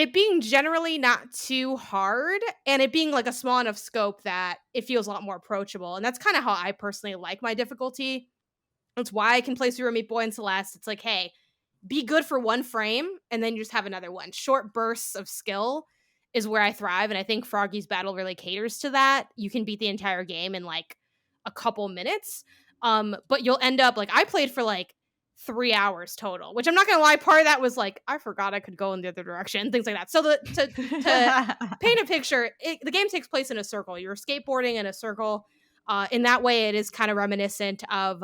it being generally not too hard, and it being like a small enough scope that it feels a lot more approachable. And that's kind of how I personally like my difficulty. That's why I can play Super Meat Boy and Celeste. It's like, hey, be good for one frame, and then you just have another one. Short bursts of skill is where I thrive, and I think Froggy's battle really caters to that. You can beat the entire game in like a couple minutes, but you'll end up like I played for like 3 hours total, which I'm not gonna lie, part of that was like I forgot I could go in the other direction, things like that. So to paint a picture, the game takes place in a circle. You're skateboarding in a circle. In that way, it is kind of reminiscent of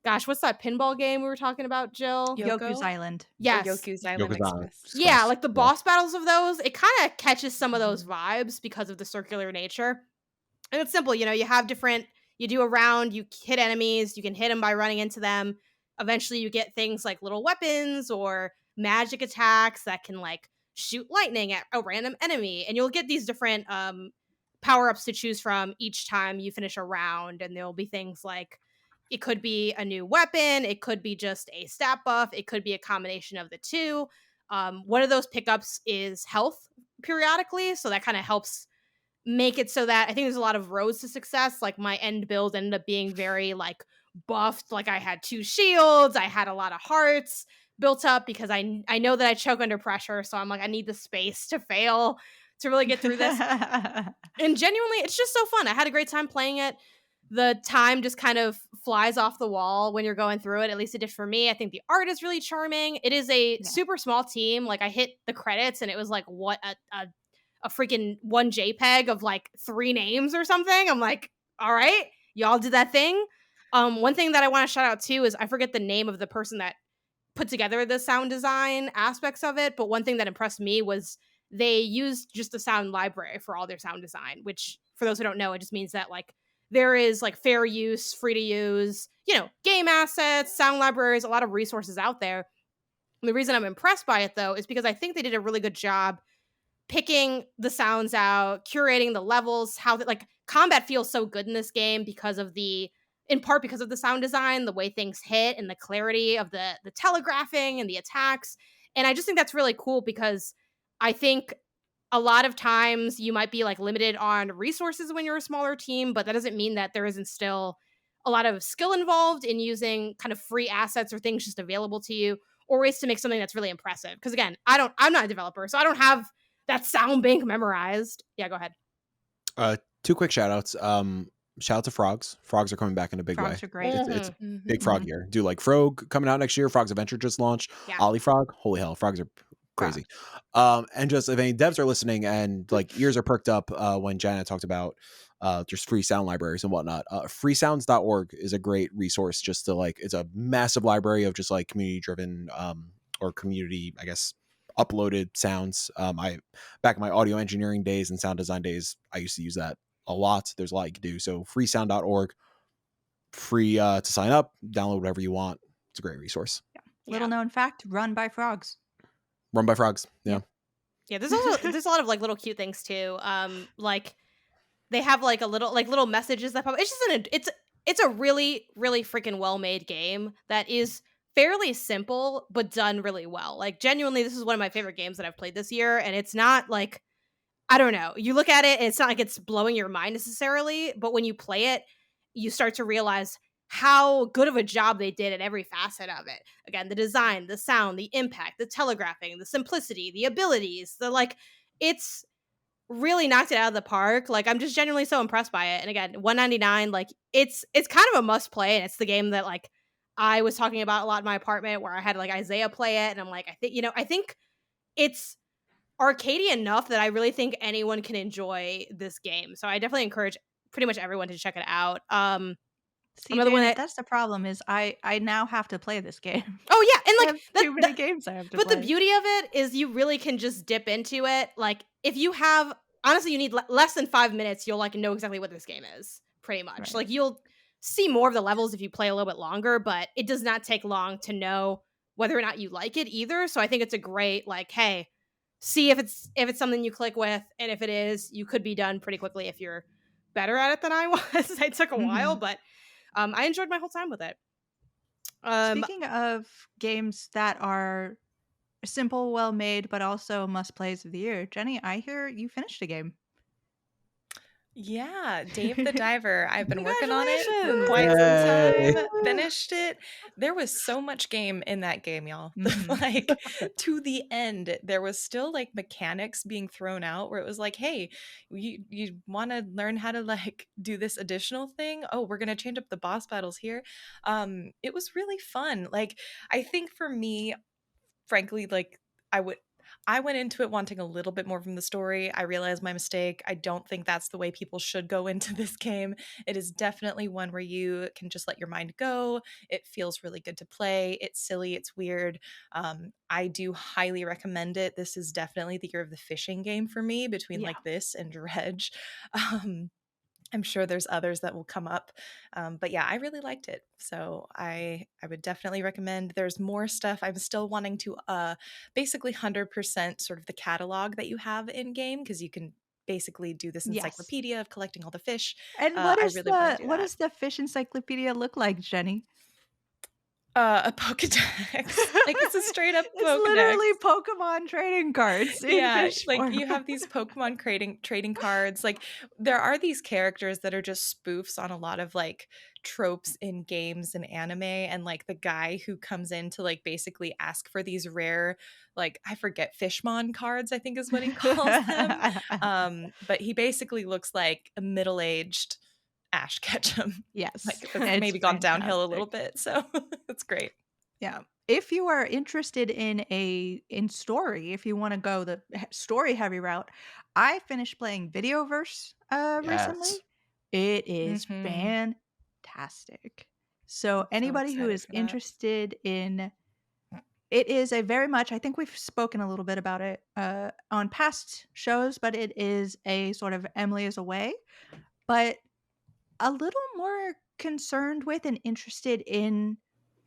gosh, what's that pinball game we were talking about, Jill? Yoku's Island. Yes. Yoku's Island Express. Yeah, like the boss battles of those, it kind of catches some of those vibes because of the circular nature. And it's simple, you know, you do a round, you hit enemies, you can hit them by running into them. Eventually you get things like little weapons or magic attacks that can like shoot lightning at a random enemy. And you'll get these different power-ups to choose from each time you finish a round. And there'll be things like it could be a new weapon, it could be just a stat buff, it could be a combination of the two. One of those pickups is health periodically, so that kind of helps make it so that I think there's a lot of roads to success. Like my end build ended up being very like buffed. Like I had 2 shields, I had a lot of hearts built up because I know that I choke under pressure. So I'm like, I need the space to fail to really get through this. And genuinely, it's just so fun. I had a great time playing it. The time just kind of flies off the wall when you're going through it. At least it did for me. I think the art is really charming. It is a super small team. Like I hit the credits and it was like what a freaking one JPEG of like 3 names or something. I'm like, all right, y'all did that thing. One thing that I want to shout out too is I forget the name of the person that put together the sound design aspects of it, but one thing that impressed me was they used just the sound library for all their sound design, which for those who don't know, it just means that like there is like fair use, free to use, you know, game assets, sound libraries, a lot of resources out there. And the reason I'm impressed by it though is because I think they did a really good job picking the sounds out, curating the levels, how like combat feels so good in this game because of in part because of the sound design, the way things hit and the clarity of the telegraphing and the attacks. And I just think that's really cool because I think a lot of times you might be like limited on resources when you're a smaller team, but that doesn't mean that there isn't still a lot of skill involved in using kind of free assets or things just available to you or ways to make something that's really impressive. Because again, I'm not a developer, so I don't have that sound bank memorized. Yeah, go ahead. 2 quick shout outs. Shout out to Frogs. Frogs are coming back in a big way. Frogs are great. It's big Frog year. Do like Frog coming out next year. Frogs Adventure just launched. Yeah. Ollie Frog. Holy hell, Frogs are crazy. And just if any devs are listening and like ears are perked up when Janet talked about just free sound libraries and whatnot. Freesounds.org is a great resource just to like, it's a massive library of just like community driven or community, I guess, uploaded sounds. I back in my audio engineering days and sound design days, I used to use that a lot. There's a lot you can do. So freesound.org, free to sign up, download whatever you want. It's a great resource. Yeah. Little known fact, run by frogs. Run by frogs. Yeah. Yeah, there's a lot of like little cute things too. Like they have like little messages that pop. It's just it's a really, really freaking well-made game that is fairly simple but done really well. Like genuinely, this is one of my favorite games that I've played this year, and it's not like, I don't know, you look at it and it's not like it's blowing your mind necessarily, but when you play it, you start to realize how good of a job they did at every facet of it. Again, the design, the sound, the impact, the telegraphing, the simplicity, the abilities, it's really knocked it out of the park. Like I'm just genuinely so impressed by it. And again, $199, like it's kind of a must play, and it's the game that like I was talking about a lot in my apartment where I had like Isaiah play it, and I'm like, I think it's arcadey enough that I really think anyone can enjoy this game. So I definitely encourage pretty much everyone to check it out. See, Janet, that's the problem is I now have to play this game. Oh yeah, and like too many games I have to play. But the beauty of it is you really can just dip into it. Like if you have, honestly, you need less than 5 minutes, you'll like know exactly what this game is, pretty much. Right. Like you'll see more of the levels if you play a little bit longer, but it does not take long to know whether or not you like it either. So I think it's a great like, hey, see if it's something you click with, and if it is, you could be done pretty quickly if you're better at it than I was. It took a while, but I enjoyed my whole time with it. Speaking of games that are simple, well made, but also must plays of the year. Jenny, I hear you finished a game. Yeah, Dave the Diver. I've been working on it for Congratulations! quite some Yay. time. Finished it. There was so much game in that game, y'all. Mhm. Like to the end, there was still like mechanics being thrown out where it was like, "Hey, you want to learn how to like do this additional thing? Oh, we're going to change up the boss battles here." It was really fun. Like I think for me, frankly, like I would I went into it wanting a little bit more from the story. I realized my mistake. I don't think that's the way people should go into this game. It is definitely one where you can just let your mind go. It feels really good to play. It's silly, it's weird. I do highly recommend it. This is definitely the year of the fishing game for me between Yeah. like this and Dredge. Um, I'm sure there's others that will come up. But yeah, I really liked it. So I would definitely recommend. There's more stuff. I'm still wanting to basically 100% sort of the catalog that you have in game because you can basically do this Yes. encyclopedia of collecting all the fish. And I really want to do what that. does the fish encyclopedia look like, Jenny? A Pokedex. Like it's a straight up It's Pokedex. literally Pokemon trading cards in Yeah, fish like form. you have these Pokemon trading cards. Like there are these characters that are just spoofs on a lot of like tropes in games and anime, and like the guy who comes in to like basically ask for these rare, like I forget, Fishmon cards, I think is what he calls them. But he basically looks like a middle-aged Ash Ketchum. Yes, Like that's it's maybe gone downhill a little fantastic. bit. So it's great. Yeah. If you are interested in story, if you wanna go the story heavy route, I finished playing Videoverse, recently. Yes. It is Hmm. fantastic. So, I'm so anybody who excited is for that. interested in it is a very much I think we've spoken a little bit about it, on past shows, but it is a sort of Emily is Away, but a little more concerned with and interested in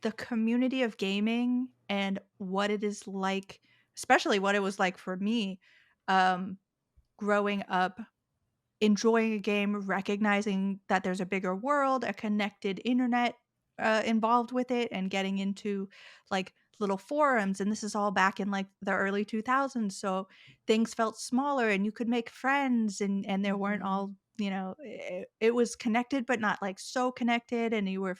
the community of gaming and what it is like, especially what it was like for me, um, growing up enjoying a game, recognizing that there's a bigger world, a connected internet involved with it, and getting into like little forums. And this is all back in like the early 2000s. So things felt smaller and you could make friends and there weren't Mhm. all, it was connected, but not like so connected. And you were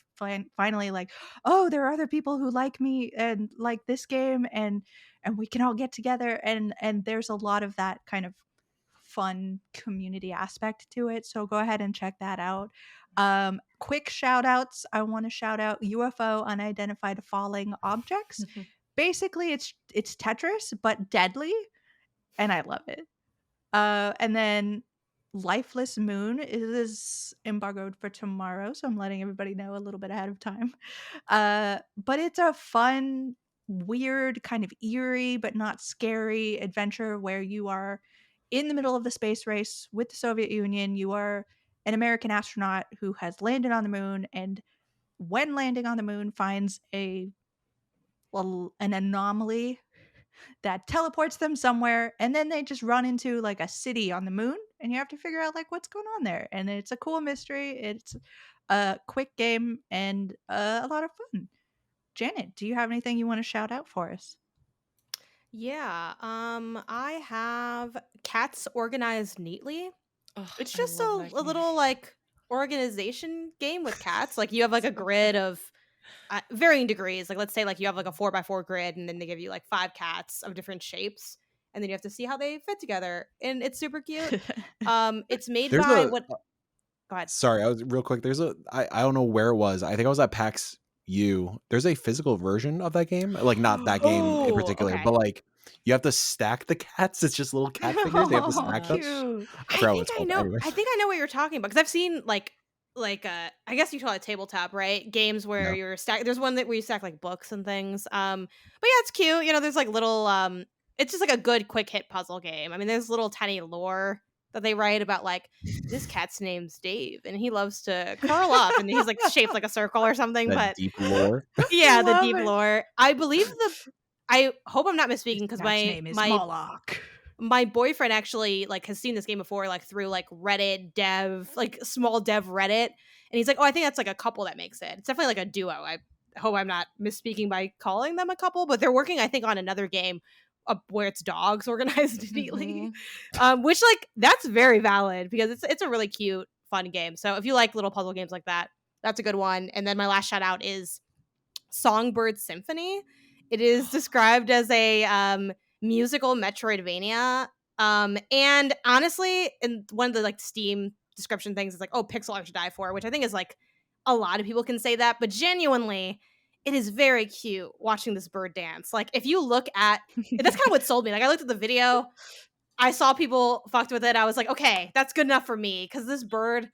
finally like, oh, there are other people who like me and like this game and we can all get together. And there's a lot of that kind of fun community aspect to it. So go ahead and check that out. Quick shout outs. I want to shout out UFO unidentified falling objects. Basically it's Tetris but deadly and I love it. And then Lifeless Moon is embargoed for tomorrow, so I'm letting everybody know a little bit ahead of time. But it's a fun, weird, kind of eerie, but not scary adventure where you are in the middle of the space race with the Soviet Union. You are an American astronaut who has landed on the moon, and when landing on the moon, finds an anomaly that teleports them somewhere, and then they just run into like a city on the moon, and you have to figure out like what's going on there. And it's a cool mystery. It's a quick game and a lot of fun. Janet, do you have anything you want to shout out for us? Yeah, I have Cats Organized Neatly. Oh, It's I just love that a game. little like organization game with cats. Like you have like a grid of varying degrees. Like let's say like you have like a 4x4 grid, and then they give you like 5 cats of different shapes, and then you have to see how they fit together. And it's super cute. It's made There's by a what? Go ahead. sorry, I was real quick. I don't know where it was. I think I was at PAX U. There's a physical version of that game. Like not that game in Oh, particular, but okay. like you have to stack the cats. It's just little cat figures. They have to Oh, stack them. Gosh. cute. I forgot what it's called. I Anyways. think I know what you're talking about because I've seen like I guess you call it tabletop, right? Games where Yeah. you're stack. There's one that where you stack like books and things. But yeah, it's cute. You know, there's like little it's just like a good quick hit puzzle game. I mean, there's little tiny lore that they write about like this cat's name's Dave and he loves to curl up and he's like shaped like a circle or something. That But deep lore. yeah, the Love deep it. lore. I believe I hope I'm not His misspeaking because cat's name is my Moloch. my boyfriend actually like has seen this game before like through like Reddit dev like small dev Reddit, and he's like, oh, I think that's like a couple that makes it. It's definitely like a duo. hope I'm not misspeaking by calling them a couple, but they're working, I think, on another game where it's dogs organized neatly, which like that's very valid because it's a really cute, fun game. So if you like little puzzle games like that, that's a good one. And then my last shout out is Songbird Symphony. It is described as a musical Metroidvania. And honestly, in one of the like Steam description things is like, oh, pixel art to die for, which I think is like a lot of people can say that, but genuinely, it is very cute watching this bird dance. Like if you look at that's kind of what sold me. Like I looked at the video, I saw people fucked with it. I was like, okay, that's good enough for me because this bird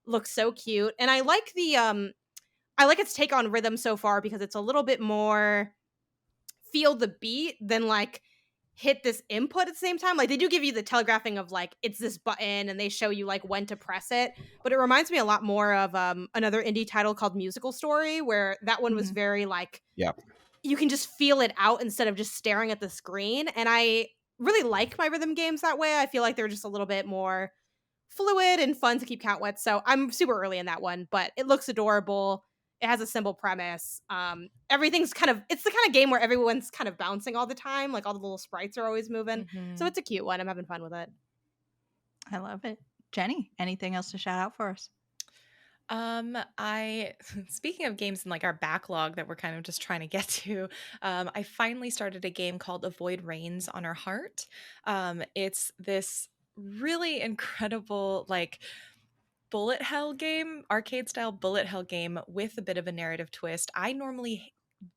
looks so cute, and I like its take on rhythm so far because it's a little bit more feel the beat than like hit this input at the same time. Like they do give you the telegraphing of like it's this button and they show you like when to press it, but it reminds me a lot more of another indie title called Musical Story, where that one was very like you can just feel it out instead of just staring at the screen. And I really like my rhythm games that way. I feel like they're just a little bit more fluid and fun to keep count with. So I'm super early in that one, but it looks adorable. It has a simple premise. Everything's it's the kind of game where everyone's kind of bouncing all the time. Like all the little sprites are always moving. So it's a cute one. I'm having fun with it. I love it. Jenny, anything else to shout out for us? I speaking of games in like our backlog that we're kind of just trying to get to, I finally started a game called Avoid Rains on Our Heart. It's this really incredible like bullet hell game, arcade style bullet hell game with a bit of a narrative twist. I normally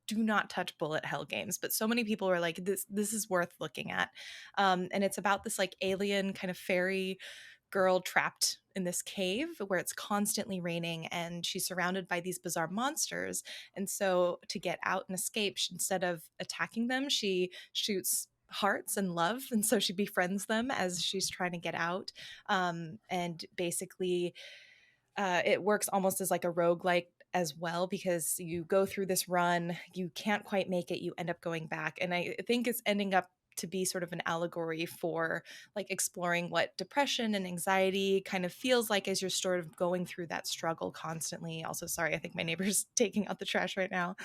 do not touch bullet hell games, but so many people are like, this is worth looking at. And it's about this like alien kind of fairy girl trapped in this cave where it's constantly raining and she's surrounded by these bizarre monsters. And so to get out and escape, instead of attacking them, she shoots hearts and love, and so she befriends them as she's trying to get out. And basically it works almost as like a roguelike as well, because you go through this run, you can't quite make it, you end up going back. And I think it's ending up to be sort of an allegory for like exploring what depression and anxiety kind of feels like as you're sort of going through that struggle constantly. Also, sorry, I think my neighbor's taking out the trash right now.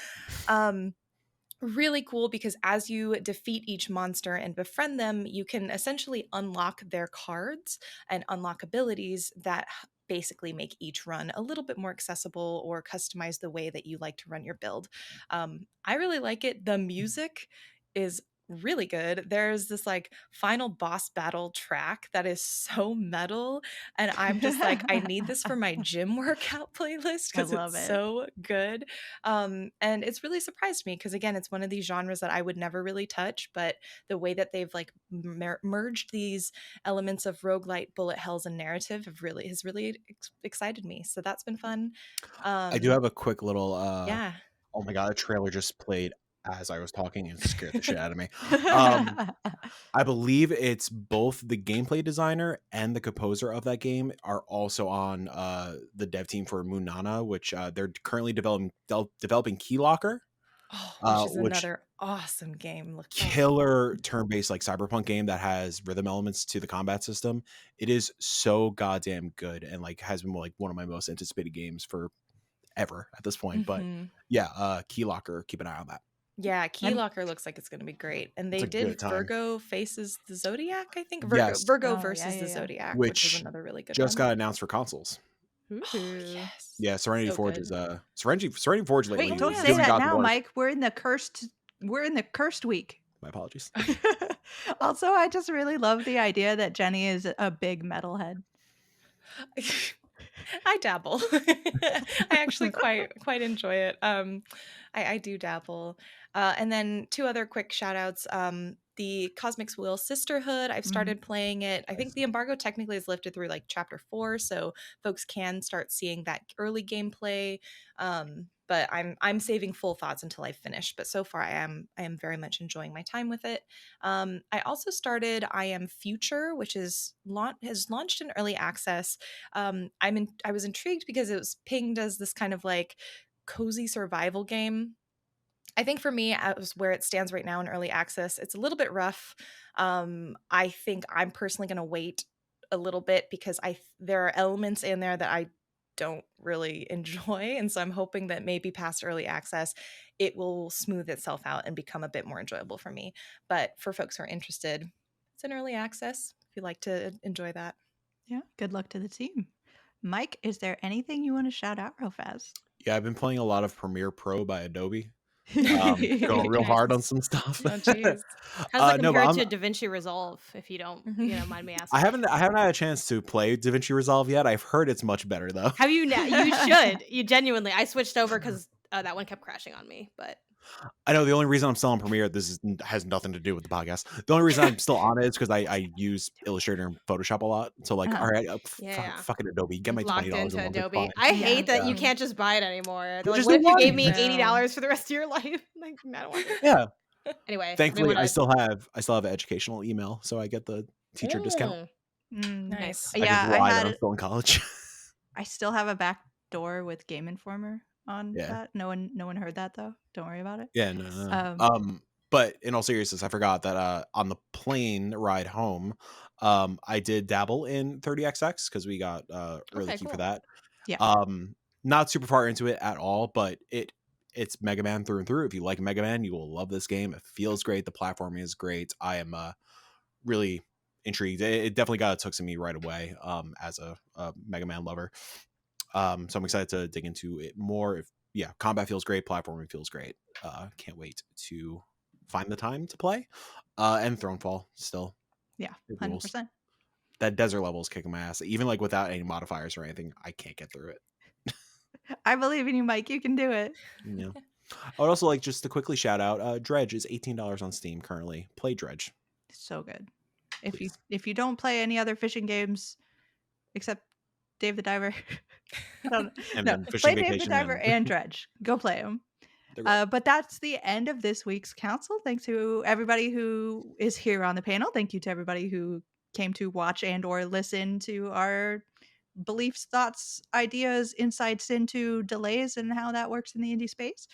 Really cool because as you defeat each monster and befriend them, you can essentially unlock their cards and unlock abilities that basically make each run a little bit more accessible or customize the way that you like to run your build. I really like it. The music is really good. There's this like final boss battle track that is so metal, and I'm just like, I need this for my gym workout playlist because it's so good. And it's really surprised me because again, it's one of these genres that I would never really touch, but the way that they've like merged these elements of roguelite, bullet hells, and narrative has really excited me. So that's been fun. I do have a quick little yeah. Oh my god, a trailer just played as I was talking and scared the shit out of me. I believe it's both the gameplay designer and the composer of that game are also on the dev team for Munana, which they're currently developing Key Locker. Which is another awesome game. Killer turn-based like cyberpunk game that has rhythm elements to the combat system. It is so goddamn good and like has been like one of my most anticipated games for ever at this point. But yeah, Key Locker, keep an eye on that. Yeah, Key Locker looks like it's going to be great. And they did Virgo Faces the Zodiac, I think. Virgo versus the Zodiac, which is another really good one. Just got announced for consoles. Yes. Yeah, Serenity Forge is Serenity Forge lately. Wait, don't say that now, Mike. We're in the cursed week. My apologies. Also, I just really love the idea that Jenny is a big metalhead. I dabble. I actually quite enjoy it. I do dabble. And then two other quick shout outs. The Cosmic's Will Sisterhood, I've started playing it. I think the embargo technically is lifted through like chapter 4, so folks can start seeing that early gameplay. But I'm saving full thoughts until I finish. But so far I am very much enjoying my time with it. I also started I Am Future, which has launched in early access. I was intrigued because it was pinged as this kind of like cozy survival game. I think for me, as where it stands right now in early access, it's a little bit rough. I think I'm personally going to wait a little bit because there are elements in there that I don't really enjoy. And so I'm hoping that maybe past early access, it will smooth itself out and become a bit more enjoyable for me. But for folks who are interested, it's an early access if you like to enjoy that. Yeah. Good luck to the team. Mike, is there anything you want to shout out real fast? Yeah, I've been playing a lot of Premiere Pro by Adobe. Going real hard on some stuff. Oh, geez. How does that No, compare but to DaVinci Resolve, if you don't mind me asking? I haven't had a chance to play DaVinci Resolve yet. I've heard it's much better though. Have you now? You should. You genuinely. I switched over because that one kept crashing on me. But I know the only reason I'm still on Premiere, has nothing to do with the podcast. The only reason I'm still on it is because I use Illustrator and Photoshop a lot. So like, all right, fucking Adobe, get my locked $20 a into month. Adobe. I hate that you can't just buy it anymore. They're like, Just what if you one. gave me $80 for the rest of your life? Like, I don't want it. Yeah. Anyway, Thankfully, I still have an educational email, so I get the teacher discount. Nice. Yeah, I'm still in college. I still have a back door with Game Informer on that. No one heard that though. Don't worry about it. Yeah, no. But in all seriousness, I forgot that on the plane ride home, I did dabble in 30XX because we got early key for that. Yeah. Not super far into it at all, but it's Mega Man through and through. If you like Mega Man, you will love this game. It feels great. The platforming is great. I am really intrigued. It definitely got its hooks in me right away as a Mega Man lover. So I'm excited to dig into it more. Combat feels great. Platforming feels great. Can't wait to find the time to play. And Thronefall still. Yeah, 100%. That desert level is kicking my ass. Even like without any modifiers or anything, I can't get through it. I believe in you, Mike. You can do it. Yeah. I would also like just to quickly shout out Dredge is $18 on Steam currently. Play Dredge. So good. If you don't play any other fishing games except Dave the Diver, play Dave the Diver and Dredge. Go play them. But that's the end of this week's council. Thanks to everybody who is here on the panel. Thank you to everybody who came to watch and or listen to our beliefs, thoughts, ideas, insights into delays and how that works in the indie space.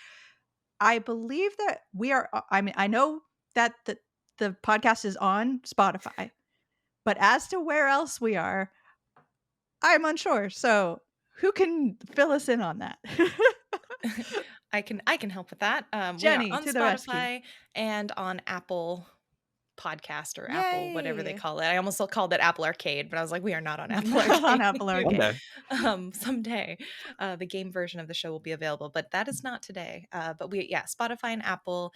I believe that we are, I know that the podcast is on Spotify, but as to where else we are, I'm unsure. So who can fill us in on that? I can help with that. Jenny, we are on Spotify and on Apple Podcast or Apple, whatever they call it. I almost called it Apple Arcade, but I was like, we are not on Apple Arcade. On Apple Arcade. Someday, the game version of the show will be available, but that is not today. But Spotify and Apple.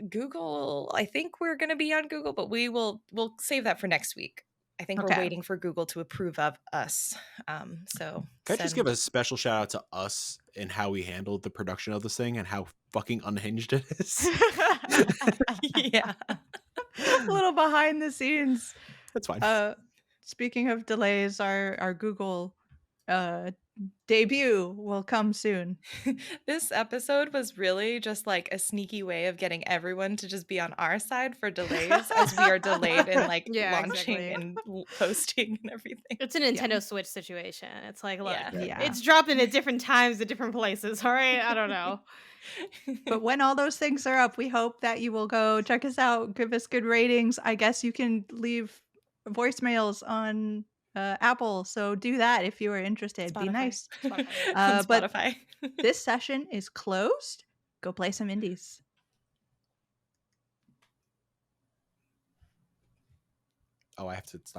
Google, I think we're going to be on Google, but we'll save that for next week. I think we're waiting for Google to approve of us. So can I just give a special shout out to us and how we handled the production of this thing and how fucking unhinged it is? Yeah. A little behind the scenes. That's fine. Speaking of delays, our Google debut will come soon. This episode was really just like a sneaky way of getting everyone to just be on our side for delays as we are delayed in launching and posting and everything. It's a Nintendo Switch situation. It's like, look, it's dropping at different times at different places. All right, I don't know. But when all those things are up, we hope that you will go check us out, give us good ratings. I guess you can leave voicemails on Apple, so do that if you are interested. Spotify. Be nice. Spotify. But this session is closed. Go play some indies. Oh, I have to stop.